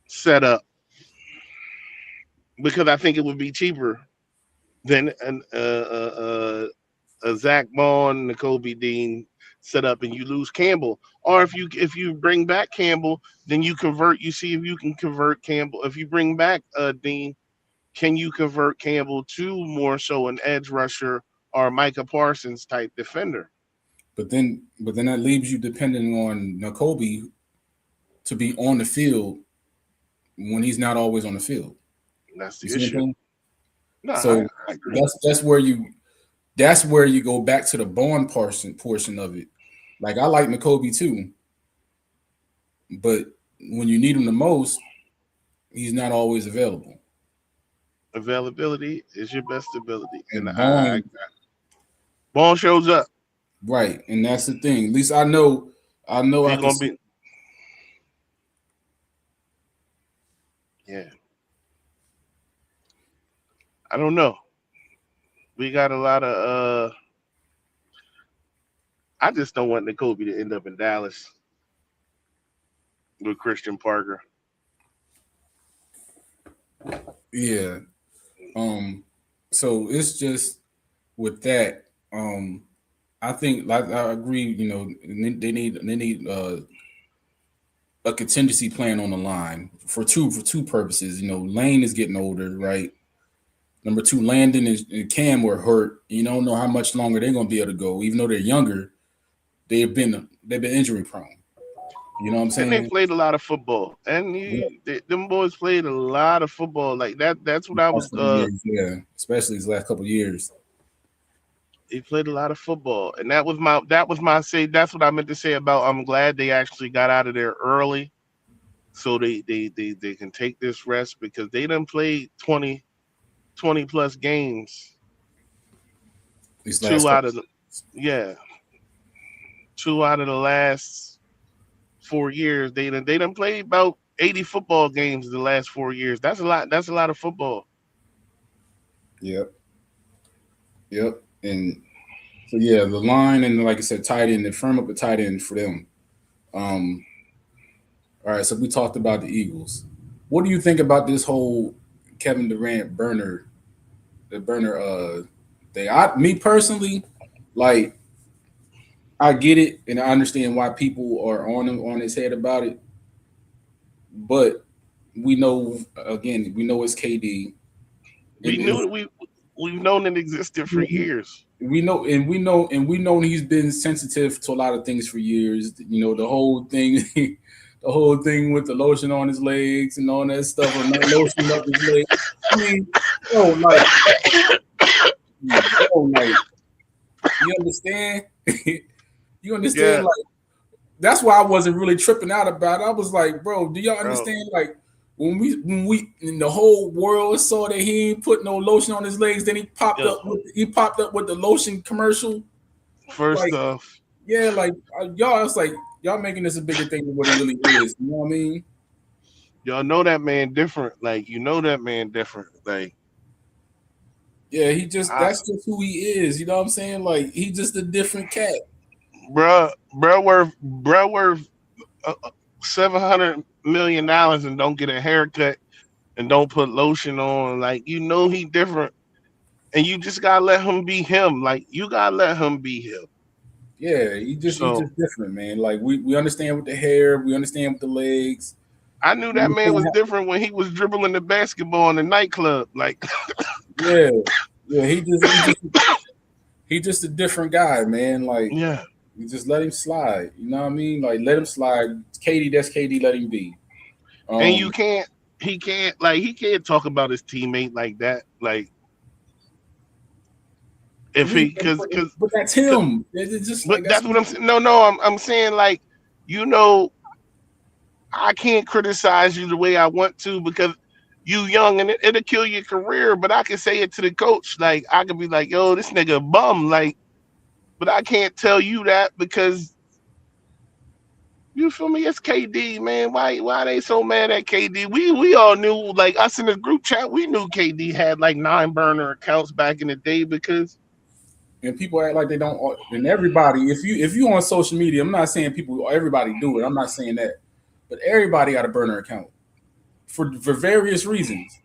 setup because I think it would be cheaper than a Zach Bond, N'Kobe Dean setup, and you lose Campbell. Or if you bring back Campbell, then you convert. You see if you can convert Campbell. If you bring back Dean, can you convert Campbell to more so an edge rusher or Micah Parsons type defender? But then that leaves you depending on N'Kobe to be on the field when he's not always on the field. That's You the see what I'm issue. saying? No, So I agree. that's where you go back to the bond portion of it. Like I like N'Kobe too, but when you need him the most, he's not always available. Availability is your best ability, and And Bond, Bond shows up. right, and that's the thing. At least I know I He's can gonna see. be yeah. I don't know. We got a lot of I just don't want N'Kobe to end up in Dallas with Christian Parker. Yeah. Um. So it's just with that. I think like I agree. They need a contingency plan on the line for two purposes. Lane is getting older, right? Number two, Landon and Cam were hurt. You don't know how much longer they're gonna be able to go, even though they're younger. They've been injury prone. You know what I'm And they saying? played a lot of football, and Yeah, them boys played a lot of football. Like that. That's what the I was. last couple years, yeah, especially these last couple of years. He played a lot of football, and that was my say. That's what I meant to say about. I'm glad they actually got out of there early, so they can take this rest because they done played 20 plus games. These last Two out couple. of the yeah, two out of the last 4 years. They done played about 80 football games the last 4 years. That's a lot. That's a lot of football. Yep, yep. And so yeah, the line and like I said, tight end, and firm up the tight end for them. Um, all right, so we talked about the Eagles. What do you think about this whole Kevin Durant burner thing? Me personally, like I get it and I understand why people are on his head about it, but we know it's KD We and knew it's that we've known it existed for years. we know he's been sensitive to a lot of things for years. The whole thing, the whole thing with the lotion on his legs and all that stuff, or not lotion up his legs. I mean, like bro, like you understand? You understand? Yeah, Like that's why I wasn't really tripping out about it. I was like, bro, do y'all bro. understand? Like when we in the whole world saw that he ain't put no lotion on his legs, then Yo, he popped up with the lotion commercial. first Like, off, yeah, like y'all, it's like y'all making this a bigger thing than what it really is. You know what I mean? y'all know that man different. Like you know that man different. Like Yeah, he just I, that's just who he is. You know what I'm saying? Like he just a different cat. bruh worth 700 million dollars and don't get a haircut and don't put lotion on. Like you know he different, and you just gotta let him be him. Like you gotta let him be him. Yeah, he So just different, man. Like we understand with the hair, we understand with the legs. I knew We that man understand was different when he was dribbling the basketball in the nightclub. Like yeah, yeah. He just a different guy, man. Like yeah, you just let him slide. You know what I mean? Like let him slide. KD, that's KD. Let him be. and you Um, can't. He can't talk about his teammate like that. Like if he because but that's him. It's just but like that's that's what I'm saying. No, I'm saying like you know I can't criticize you the way I want to because you young and it'll kill your career. But I can say it to the coach. Like I can be like, yo, this nigga a bum. Like, but I can't tell you that because you feel me? It's KD, man. Why they so mad at KD? We all knew like us in the group chat. We knew KD had like 9 burner accounts back in the day because and people act like they don't. And everybody, if you on social media, I'm not saying people everybody do it. I'm not saying that, but everybody got a burner account for various reasons.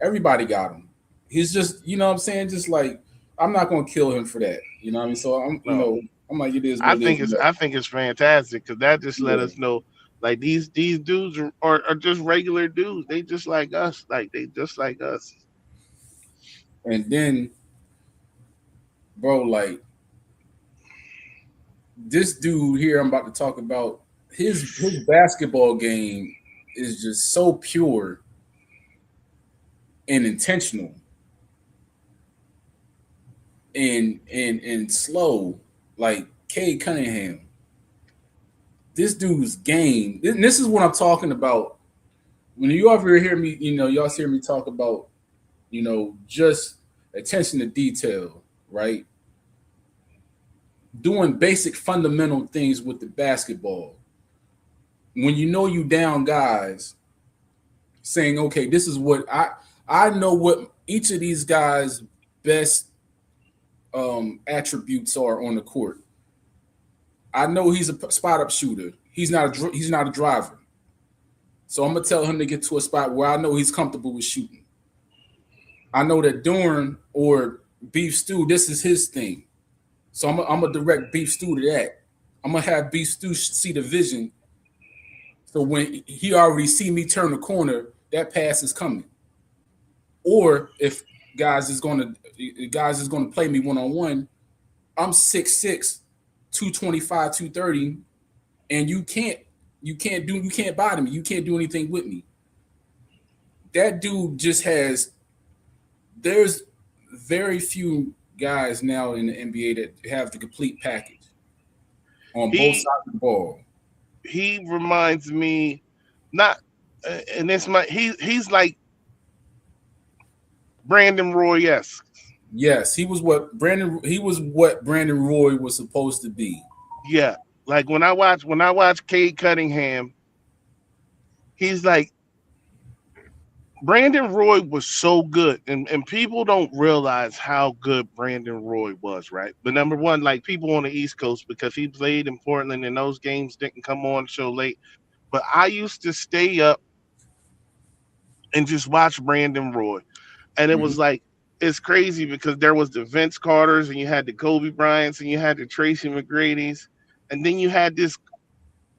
Everybody got him. He's just, you know what I'm saying? Just like, I'm not going to kill him for that. You know what I mean? So no, I'm like, it is what I it is. think it's fantastic because that just let Yeah. us know like these dudes are just regular dudes. They just like us. Like they just like us. And then, bro, like, this dude here I'm about to talk about, his basketball game is just so pure and intentional and slow. Like, Cade Cunningham. This dude's game, and this is what I'm talking about. When you ever hear me, y'all hear me talk about just attention to detail, right? Doing basic fundamental things with the basketball. When you know you down guys, saying, okay, this is what I know what each of these guys' best attributes are on the court. I know he's a spot up shooter. He's not a driver. So I'm gonna tell him to get to a spot where I know he's comfortable with shooting. I know that Dorn or Beef Stew, this is his thing. So I'm gonna direct Beef Stew to that. I'm gonna have Beef Stew see the vision. So when he already see me turn the corner, that pass is coming. Or if guys is gonna play me one on one, I'm 6'6", 225, 230, and you can't bother me. You can't do anything with me. That dude just has there's very few guys now in the NBA that have the complete package on both He sides of the ball. he reminds me not and this my he's like Brandon Roy esque. Yes, he was what Brandon Roy was supposed to be. Yeah. Like when I watch Cade Cunningham, he's like Brandon Roy was so good, and people don't realize how good Brandon Roy was, right? But number one, like people on the East Coast, because he played in Portland and those games didn't come on so late. But I used to stay up and just watch Brandon Roy. And it Mhm. was like, it's crazy because there was the Vince Carters and you had the Kobe Bryants and you had the Tracy McGrady's. And then you had this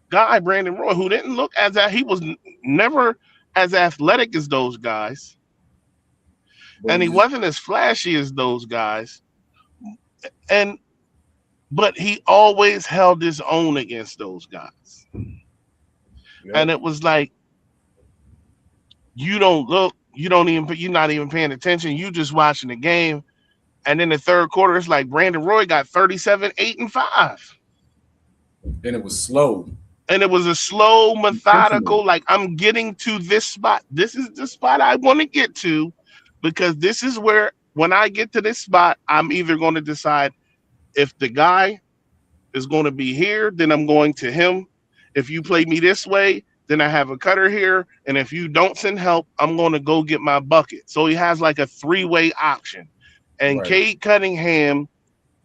guy, Brandon Roy, who didn't look as that he was never as athletic as those guys But and he he just wasn't as flashy as those guys. And but he always held his own against those guys. And yep. it was like you don't look, you're not even paying attention. You just watching the game, And then the third quarter, it's like Brandon Roy got 37, 8, and 5. And it was slow, And it was a slow, intentional. methodical, like I'm getting to this spot. This is the spot I want to get to because this is where, when I get to this spot, I'm either going to decide if the guy is going to be here, then I'm going to him. If you play me this way, then I have a cutter here. And if you don't send help, I'm going to go get my bucket. So he has like a three-way option. And Right. Cade Cunningham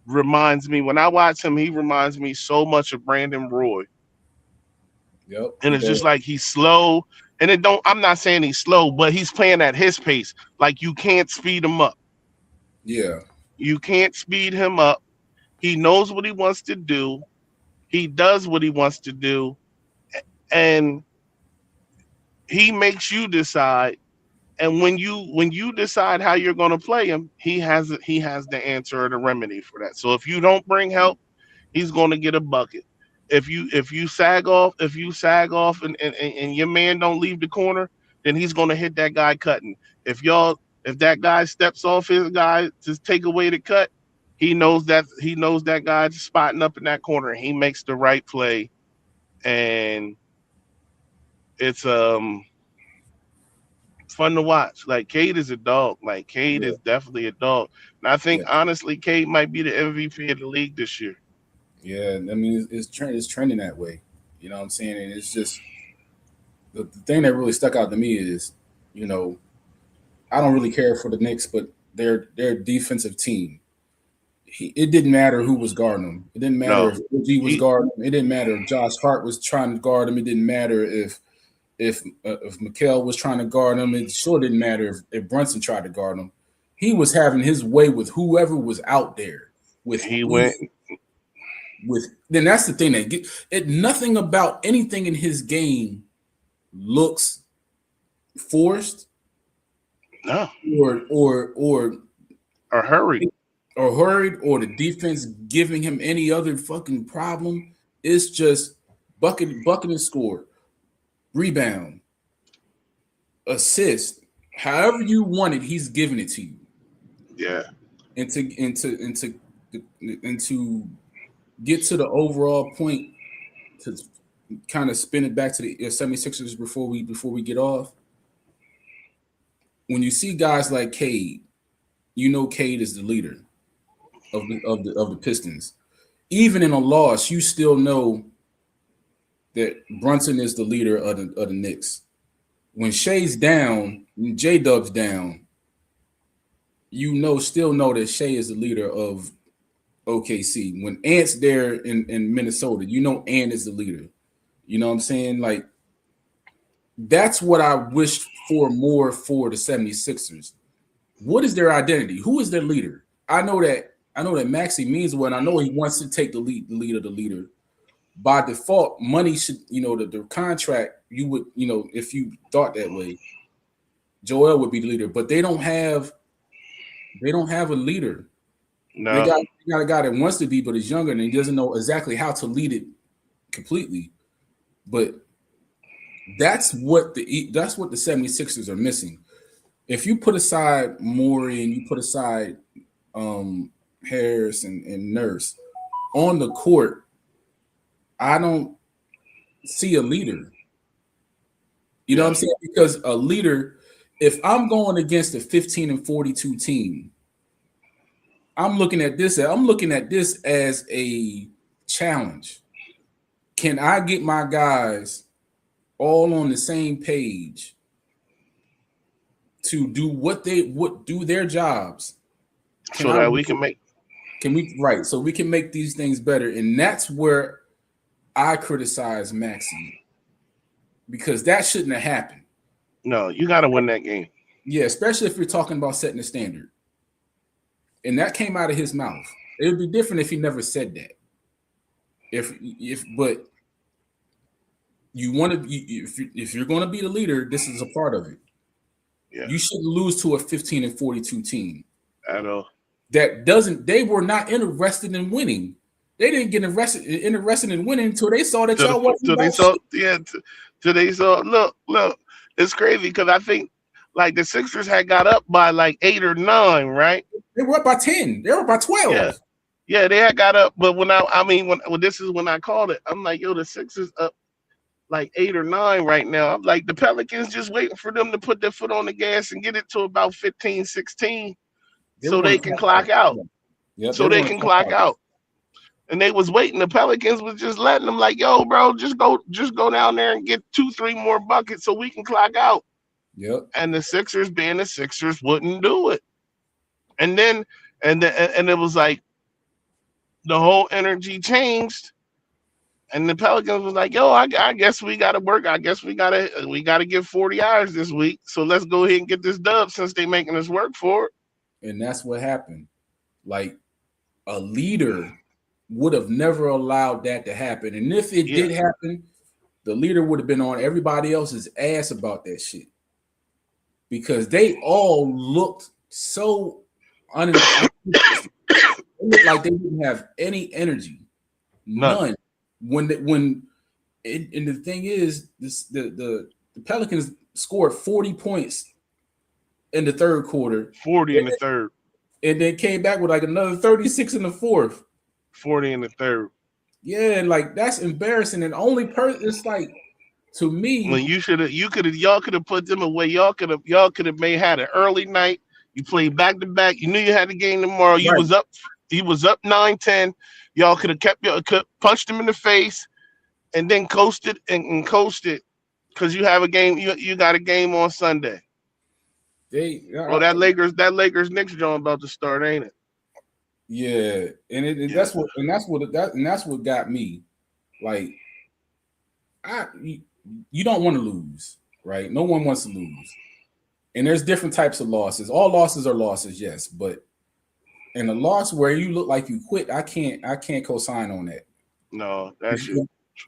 reminds me, when I watch him, he reminds me so much of Brandon Roy. Yep. And He it's does. just like he's slow. And it don't, I'm not saying he's slow, but he's playing at his pace. Like you can't speed him up. Yeah. You can't speed him up. He knows what he wants to do. He does what he wants to do. And he makes you decide. And when you decide how you're going to play him, he has the answer or the remedy for that. So if you don't bring help, he's going to get a bucket. If you sag off and your man don't leave the corner, then he's going to hit that guy cutting. If that guy steps off his guy to take away the cut, he knows that guy's spotting up in that corner. And he makes the right play, and it's fun to watch. Like Cade is a dog. Like Cade Yeah. is definitely a dog. And I think Yeah. honestly, Cade might be the MVP of the league this year. Yeah. I mean, it's trending that way. You know what I'm saying? And it's just the thing that really stuck out to me is, you know, I don't really care for the Knicks, but their defensive team. It didn't matter who was guarding him. It didn't matter No, if OG was he guarding him. It didn't matter if Josh Hart was trying to guard him. It didn't matter if Mikal was trying to guard him. It sure didn't matter if Brunson tried to guard him. He was having his way with whoever was out there. he went. With then that's the thing that get it. Nothing about anything in his game looks forced No, or or hurry. or hurried or the defense giving him any other fucking problem. It's just bucket and score, rebound, assist. However you want it, he's giving it to you. Yeah, And to get to the overall point to kind of spin it back to the 76ers before we get off. When you see guys like Cade, you know Cade is the leader of the Pistons. Even in a loss, you still know that Brunson is the leader of the Knicks. When Shea's down, when J Dub's down, still know that Shea is the leader of OKC. When Ant's there in Minnesota, you know Ant is the leader. You know what I'm saying? Like, that's what I wished for more for the 76ers. What is their identity? Who is their leader? I know that Maxey means well, and I know he wants to take the lead of the leader. By default, money should, the contract, you would, if you thought that way, Joel would be the leader, but they don't have a leader. They no, got, they got a guy that wants to be, but is younger and he doesn't know exactly how to lead it completely. But that's what the 76ers are missing. If you put aside Morey and you put aside Harris and Nurse on the court, I don't see a leader. You know what yeah. I'm saying? Because a leader, if I'm going against a 15-42 team, I'm looking at this as a challenge. Can I get my guys all on the same page to do do their jobs? So that we can make. Can we right so we can make these things better? And that's where I criticize Maxey because that shouldn't have happened. No, you got to win that game. Yeah, especially if you're talking about setting a standard. And that came out of his mouth. It would be different if he never said that. But you want to if you're going to be the leader, this is a part of it. Yeah, You shouldn't lose to a 15-42 team. at all. They were not interested in winning. They didn't get interested in winning until they saw that Till, y'all wasn't till they about saw, shit. yeah, till they saw. Look, it's crazy because I think, like the Sixers had got up by like 8 or 9, right? They were up by 10. They were up by Yeah, 12. yeah, they had got up. But I mean, when this is when I called it, I'm like, yo, the Sixers up like 8 or 9 right now. I'm like, the Pelicans just waiting for them to put their foot on the gas and get it to about 15, 16, They were so going they to can clock clock out. out. Yeah. Yep, they So were they going to can clock clock out. out. And they was waiting. The Pelicans was just letting them like, yo, bro, just go down there and get 2, 3 more buckets so we can clock out. Yep. And the Sixers, being the Sixers, wouldn't do it. And then and it was like the whole energy changed. And the Pelicans was like, "Yo, I guess we got to work. I guess we gotta get 40 hours this week. So let's go ahead and get this dub since they making us work for it." And that's what happened. Like a leader would have never allowed that to happen. And if it Yeah, did happen, the leader would have been on everybody else's ass about that shit because they all looked so uninterested. They looked like they didn't have any energy, none. none. And the thing is, the Pelicans scored 40 points in the third quarter, 40 in the third, and then came back with like another 36 in the fourth. 40 in the third. Yeah, like that's embarrassing. And only person, it's like to When me, y'all could have put them away. Y'all could have made had an early night. You played back to back. You knew you had the game tomorrow. right? You was up 9-10. Y'all could have could punched them in the face and then coasted and coasted because you have a game. You got a game on Sunday. They, Oh, that Lakers Knicks joint about to start, ain't it? yeah, and Yeah, that's what got me. Like, you don't want to lose, right? No one wants to lose, and there's different types of losses. All losses are losses, yes, but in a loss where you look like you quit, I can't co-sign on that. no, that If shit.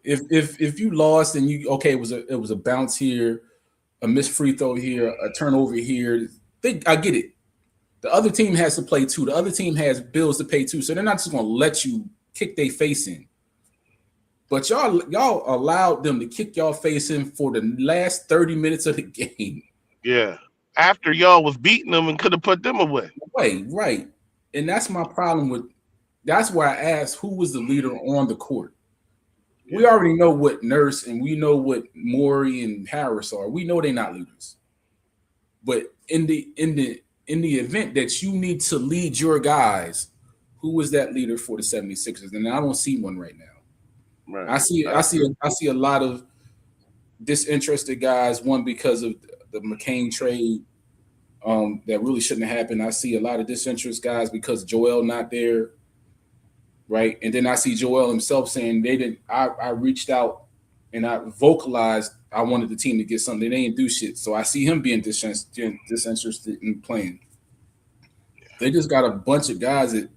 if you lost and you okay, it was a bounce here, a missed free throw here, a turnover here. I get it. The other team has to play too. The other team has bills to pay too. So they're not just gonna let you kick their face in. But y'all allowed them to kick y'all face in for the last 30 minutes of the game. Yeah, after y'all was beating them and could have put them away. Right. And that's my problem with that's why I asked who was the leader on the court. We Yeah, already know what Nurse and we know what Morey and Harris are. We know they're not leaders. But in the event that you need to lead your guys, who was that leader for the 76ers? And I don't see one right now. right. I see I I see agree. I see a lot of disinterested guys, one because of the McCain trade that really shouldn't have happened. I see a lot of disinterested guys because Joel not there, right? And then I see Joel himself saying they didn't I reached out and I vocalized I wanted the team to get something. They didn't do shit. So I see him being disinterested in playing. They just got a bunch of guys that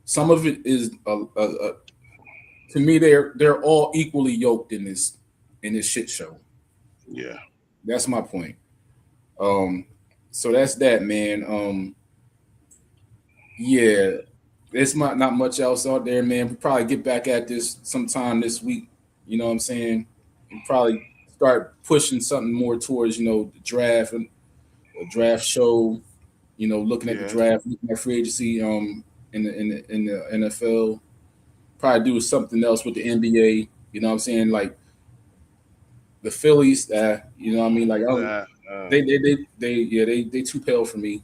some of it is to me they're all equally yoked in this shit show. Yeah, That's my point. Um, so that's that, man. Yeah, it's not much else out there, man. We probably get back at this sometime this week. You know what I'm saying? And probably start pushing something more towards the draft and a draft show. Looking at the yeah, draft, looking at free agency. In the NFL, probably do something else with the NBA. You know what I'm saying? Like the Phillies, you know what I mean? Like nah, they too pale for me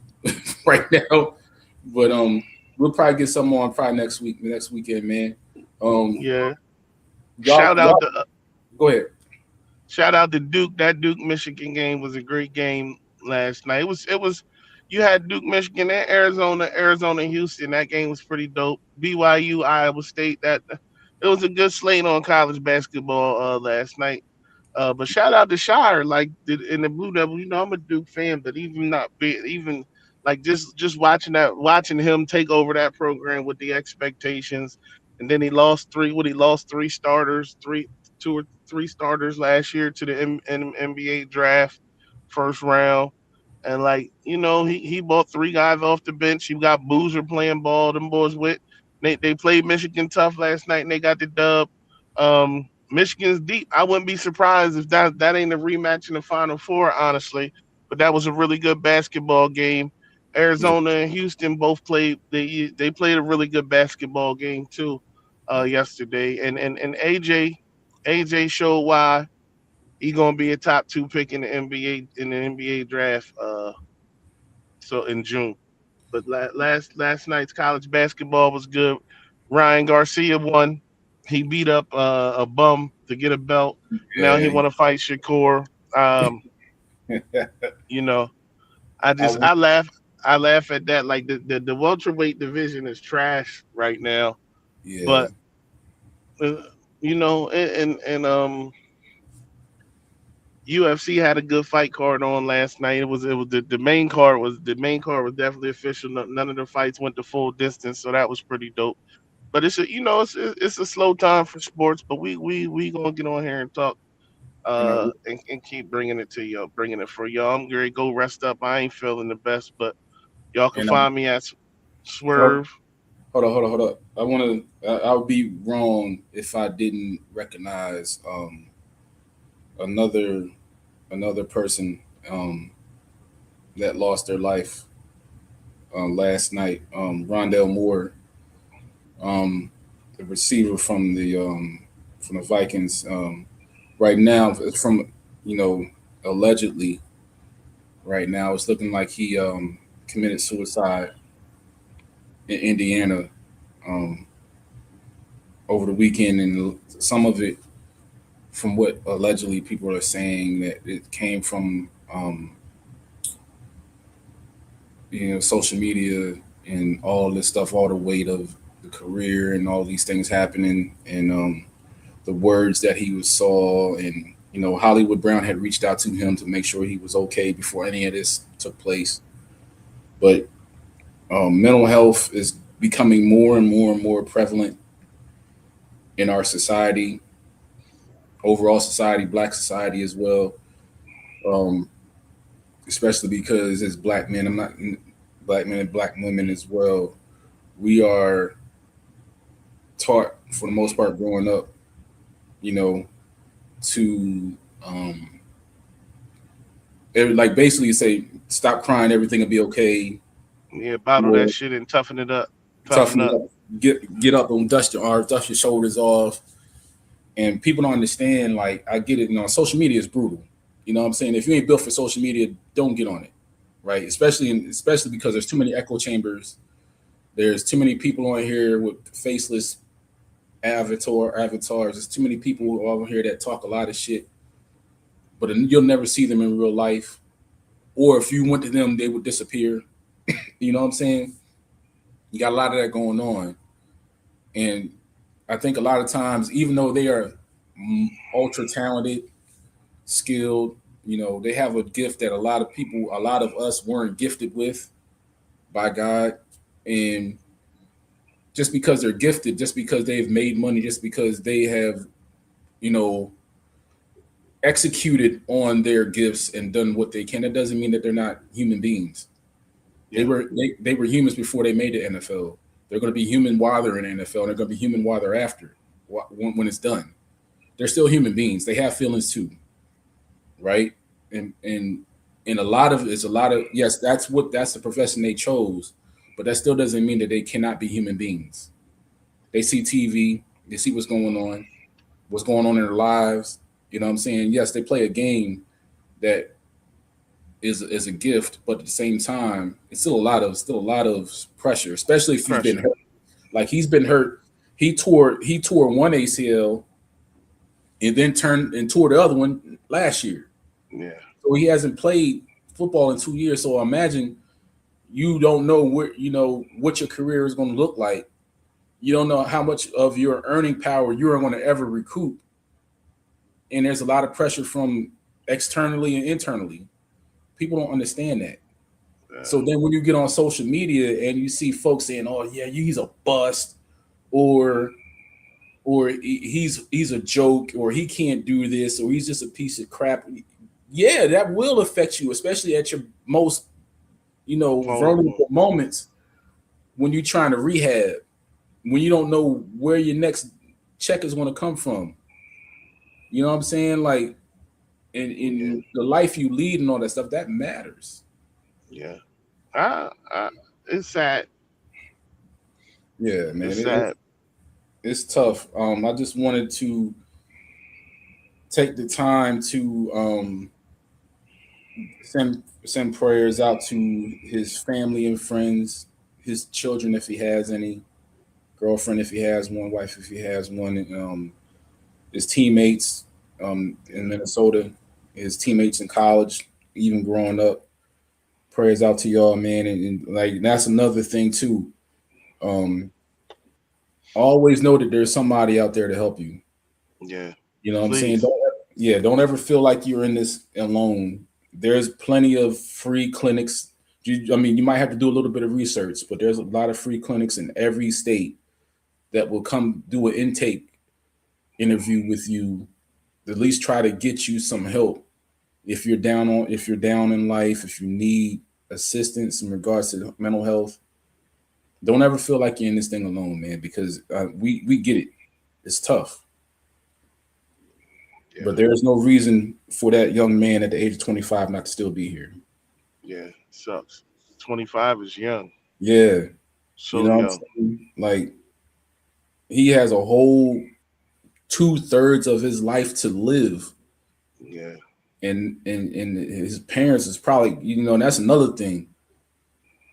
right now. But we'll probably get some on probably next weekend, man. Um, yeah. y'all Shout out y'all to go ahead. Shout out to Duke. That Duke Michigan game was a great game last night. It was you had Duke Michigan and Arizona Houston. That game was pretty dope. BYU Iowa State. That it was a good slate on college basketball last night. But shout out to Shire, like in the Blue Devil. I'm a Duke fan, but even not big, even like just watching him take over that program with the expectations, and then he lost three. What he lost three starters, two or three starters last year to the NBA draft, first round. And like he bought three guys off the bench. You got Boozer playing ball. Them boys with they played Michigan tough last night and they got the dub. Michigan's deep. I wouldn't be surprised if that ain't a rematch in the Final Four. Honestly, but that was a really good basketball game. Arizona and Houston both played. They played a really good basketball game too, yesterday. And AJ showed why he gonna be a top two pick in the NBA draft. So in June. But last night's college basketball was good. Ryan Garcia won. He beat up a bum to get a belt. Now he Yeah, want to fight Shakur. Um, you know, I w- I laugh. I laugh at that. Like the welterweight division is trash right now. yeah, But uh, and UFC had a good fight card on last night. It was the main card was definitely official. None of the fights went the full distance, so that was pretty dope. But it's a slow time for sports. But we gonna get on here and talk and I and keep bringing it for y'all. I'm gonna go rest up. I ain't feeling the best, but y'all can and find me at hold, Swerve. hold on. I want to. I would be wrong if I didn't recognize another another person that lost their life last night. Rondell Moore, um, the receiver from the Vikings. Right now, from you know allegedly, right now it's looking like he committed suicide in Indiana um, over the weekend, and some of it, from what allegedly people are saying, that it came from social media and all this stuff, all the weight of the career and all these things happening, and the words that he was saw, and Hollywood Brown had reached out to him to make sure he was okay before any of this took place. But mental health is becoming more and more and more prevalent in our society, overall society, black society as well. Um, Especially because as black men, I'm not black men and black women as well. We are taught for the most part growing up, you know, to like basically say stop crying, everything will be okay, Yeah, bottle that or shit and toughen it up. Toughen toughen it up. up, get up and dust your arms, dust your shoulders off. And people don't understand. Like I get it, social media is brutal. You know what I'm saying? If you ain't built for social media, don't get on it, right? Especially because there's too many echo chambers. There's too many people on here with faceless avatars. There's too many people over here that talk a lot of shit, but you'll never see them in real life. Or if you went to them, they would disappear. You know what I'm saying? You got a lot of that going on, and I think a lot of times, even though they are ultra talented, skilled, they have a gift that a lot of us weren't gifted with by God, and just because they're gifted, just because they've made money, just because they have, you know, executed on their gifts and done what they can, that doesn't mean that they're not human beings. They Yeah, were they were humans before they made the NFL. They're going to be human while they're in the NFL, and they're going to be human while they're after when it's done. They're still human beings. They have feelings too, right? And a lot of it's a lot of yes, that's the profession they chose, but that still doesn't mean that they cannot be human beings. They see TV, they see what's going on in their lives. You know what I'm saying? Yes, they play a game that is a gift, but at the same time, it's still a lot of pressure, especially if you've been pressure. hurt. Like he's been hurt. He tore one ACL and then turned and tore the other one last year. Yeah, So he hasn't played football in 2 years. So imagine you don't know what your career is going to look like. You don't know how much of your earning power you are going to ever recoup, and there's a lot of pressure from externally and internally. People don't understand that. yeah. So then when you get on social media and you see folks saying, "Oh yeah, he's a bust," or he's a joke, or he can't do this, or he's just a piece of crap. Yeah, that will affect you, especially at your most Vulnerable. vulnerable moments when you're trying to rehab, when you don't know where your next check is going to come from. You know what I'm saying? Like and Yeah, in the life you lead and all that stuff, that matters. yeah. I it's sad. Yeah, It's man, sad. it's tough. I just wanted to take the time to send prayers out to his family and friends, his children if he has any, girlfriend if he has one, wife if he has one, and, his teammates in Yeah, Minnesota, his teammates in college, even growing up. Prayers out to y'all, man, and like that's another thing too. Um, always know that there's somebody out there to help you. yeah. You know what I'm saying? Please. Yeah, don't ever feel like you're in this alone. There's plenty of free clinics. I mean, you might have to do a little bit of research, but there's a lot of free clinics in every state that will come do an intake interview with you, at least try to get you some help if you're down in life, if you need assistance in regards to mental health. Don't ever feel like you're in this thing alone, man, because we get it. It's tough, Yeah, but there is no reason for that young man at the age of 25 not to still be here. yeah. Sucks. 25 is young. Yeah, you So know what I'm young. saying? Like he has a whole 2/3 of his life to live, Yeah, and his parents is probably and that's another thing.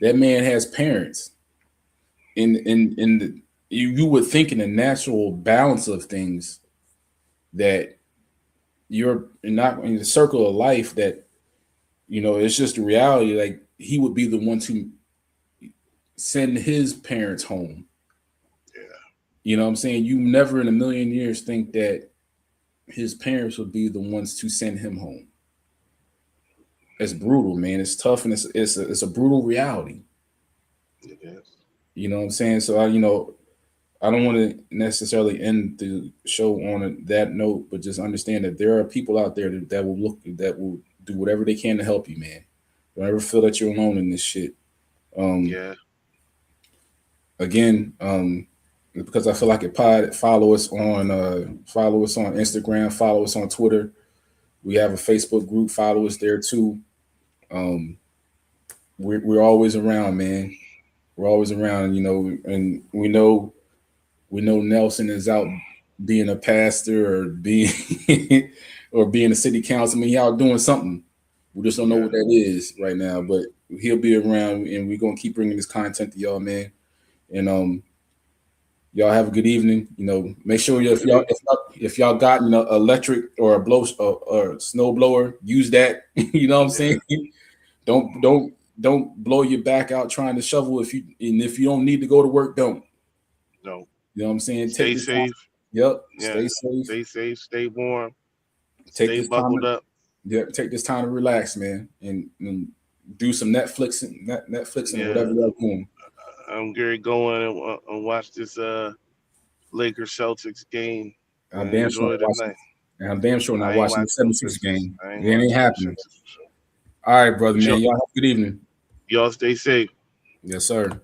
That man has parents, in the you would think in the natural balance of things that you're not in the circle of life that it's just a reality. Like he would be the one to send his parents home. yeah, You know what I'm saying? You never in a million years think that his parents would be the ones to send him home. It's brutal, man. It's tough, and it's a brutal reality. it is. You know what I'm saying? So I don't want to necessarily end the show on that note, but just understand that there are people out there that will do whatever they can to help you, man. Don't ever feel that you're alone in this shit. Um, Yeah, again, because I feel like it pod follow us on Instagram, follow us on Twitter. We have a Facebook group, follow us there too. Um, we're always around, man. We're always around, and we know Nelson is out being a pastor or being or being a city councilman. He out doing something. We just don't know yeah, what that is right now, but he'll be around, and we're gonna keep bringing this content to y'all, man. And y'all have a good evening. Make sure you too. if y'all got electric or a blow or snow blower, use that. You know what I'm Yeah, saying? Don't blow your back out trying to shovel if you don't need to go to work, don't. no. You know what I'm saying? Take Stay this time. safe. Yep. Yeah, Stay safe. stay safe, stay warm, Take stay this time. buckled up. Take this time to relax, man, and do some Netflixing or whatever Yeah, you're doing. I'm Gary going and watch this Lakers Celtics game I'm and damn sure enjoy not the watching. night. And I'm damn sure not I ain't watching the watching no 76 Sixers. game. I ain't It ain't watching no happening. Sixers for sure. All right, brother, But man. Y'all have a good evening. y'all stay safe. Yes, sir.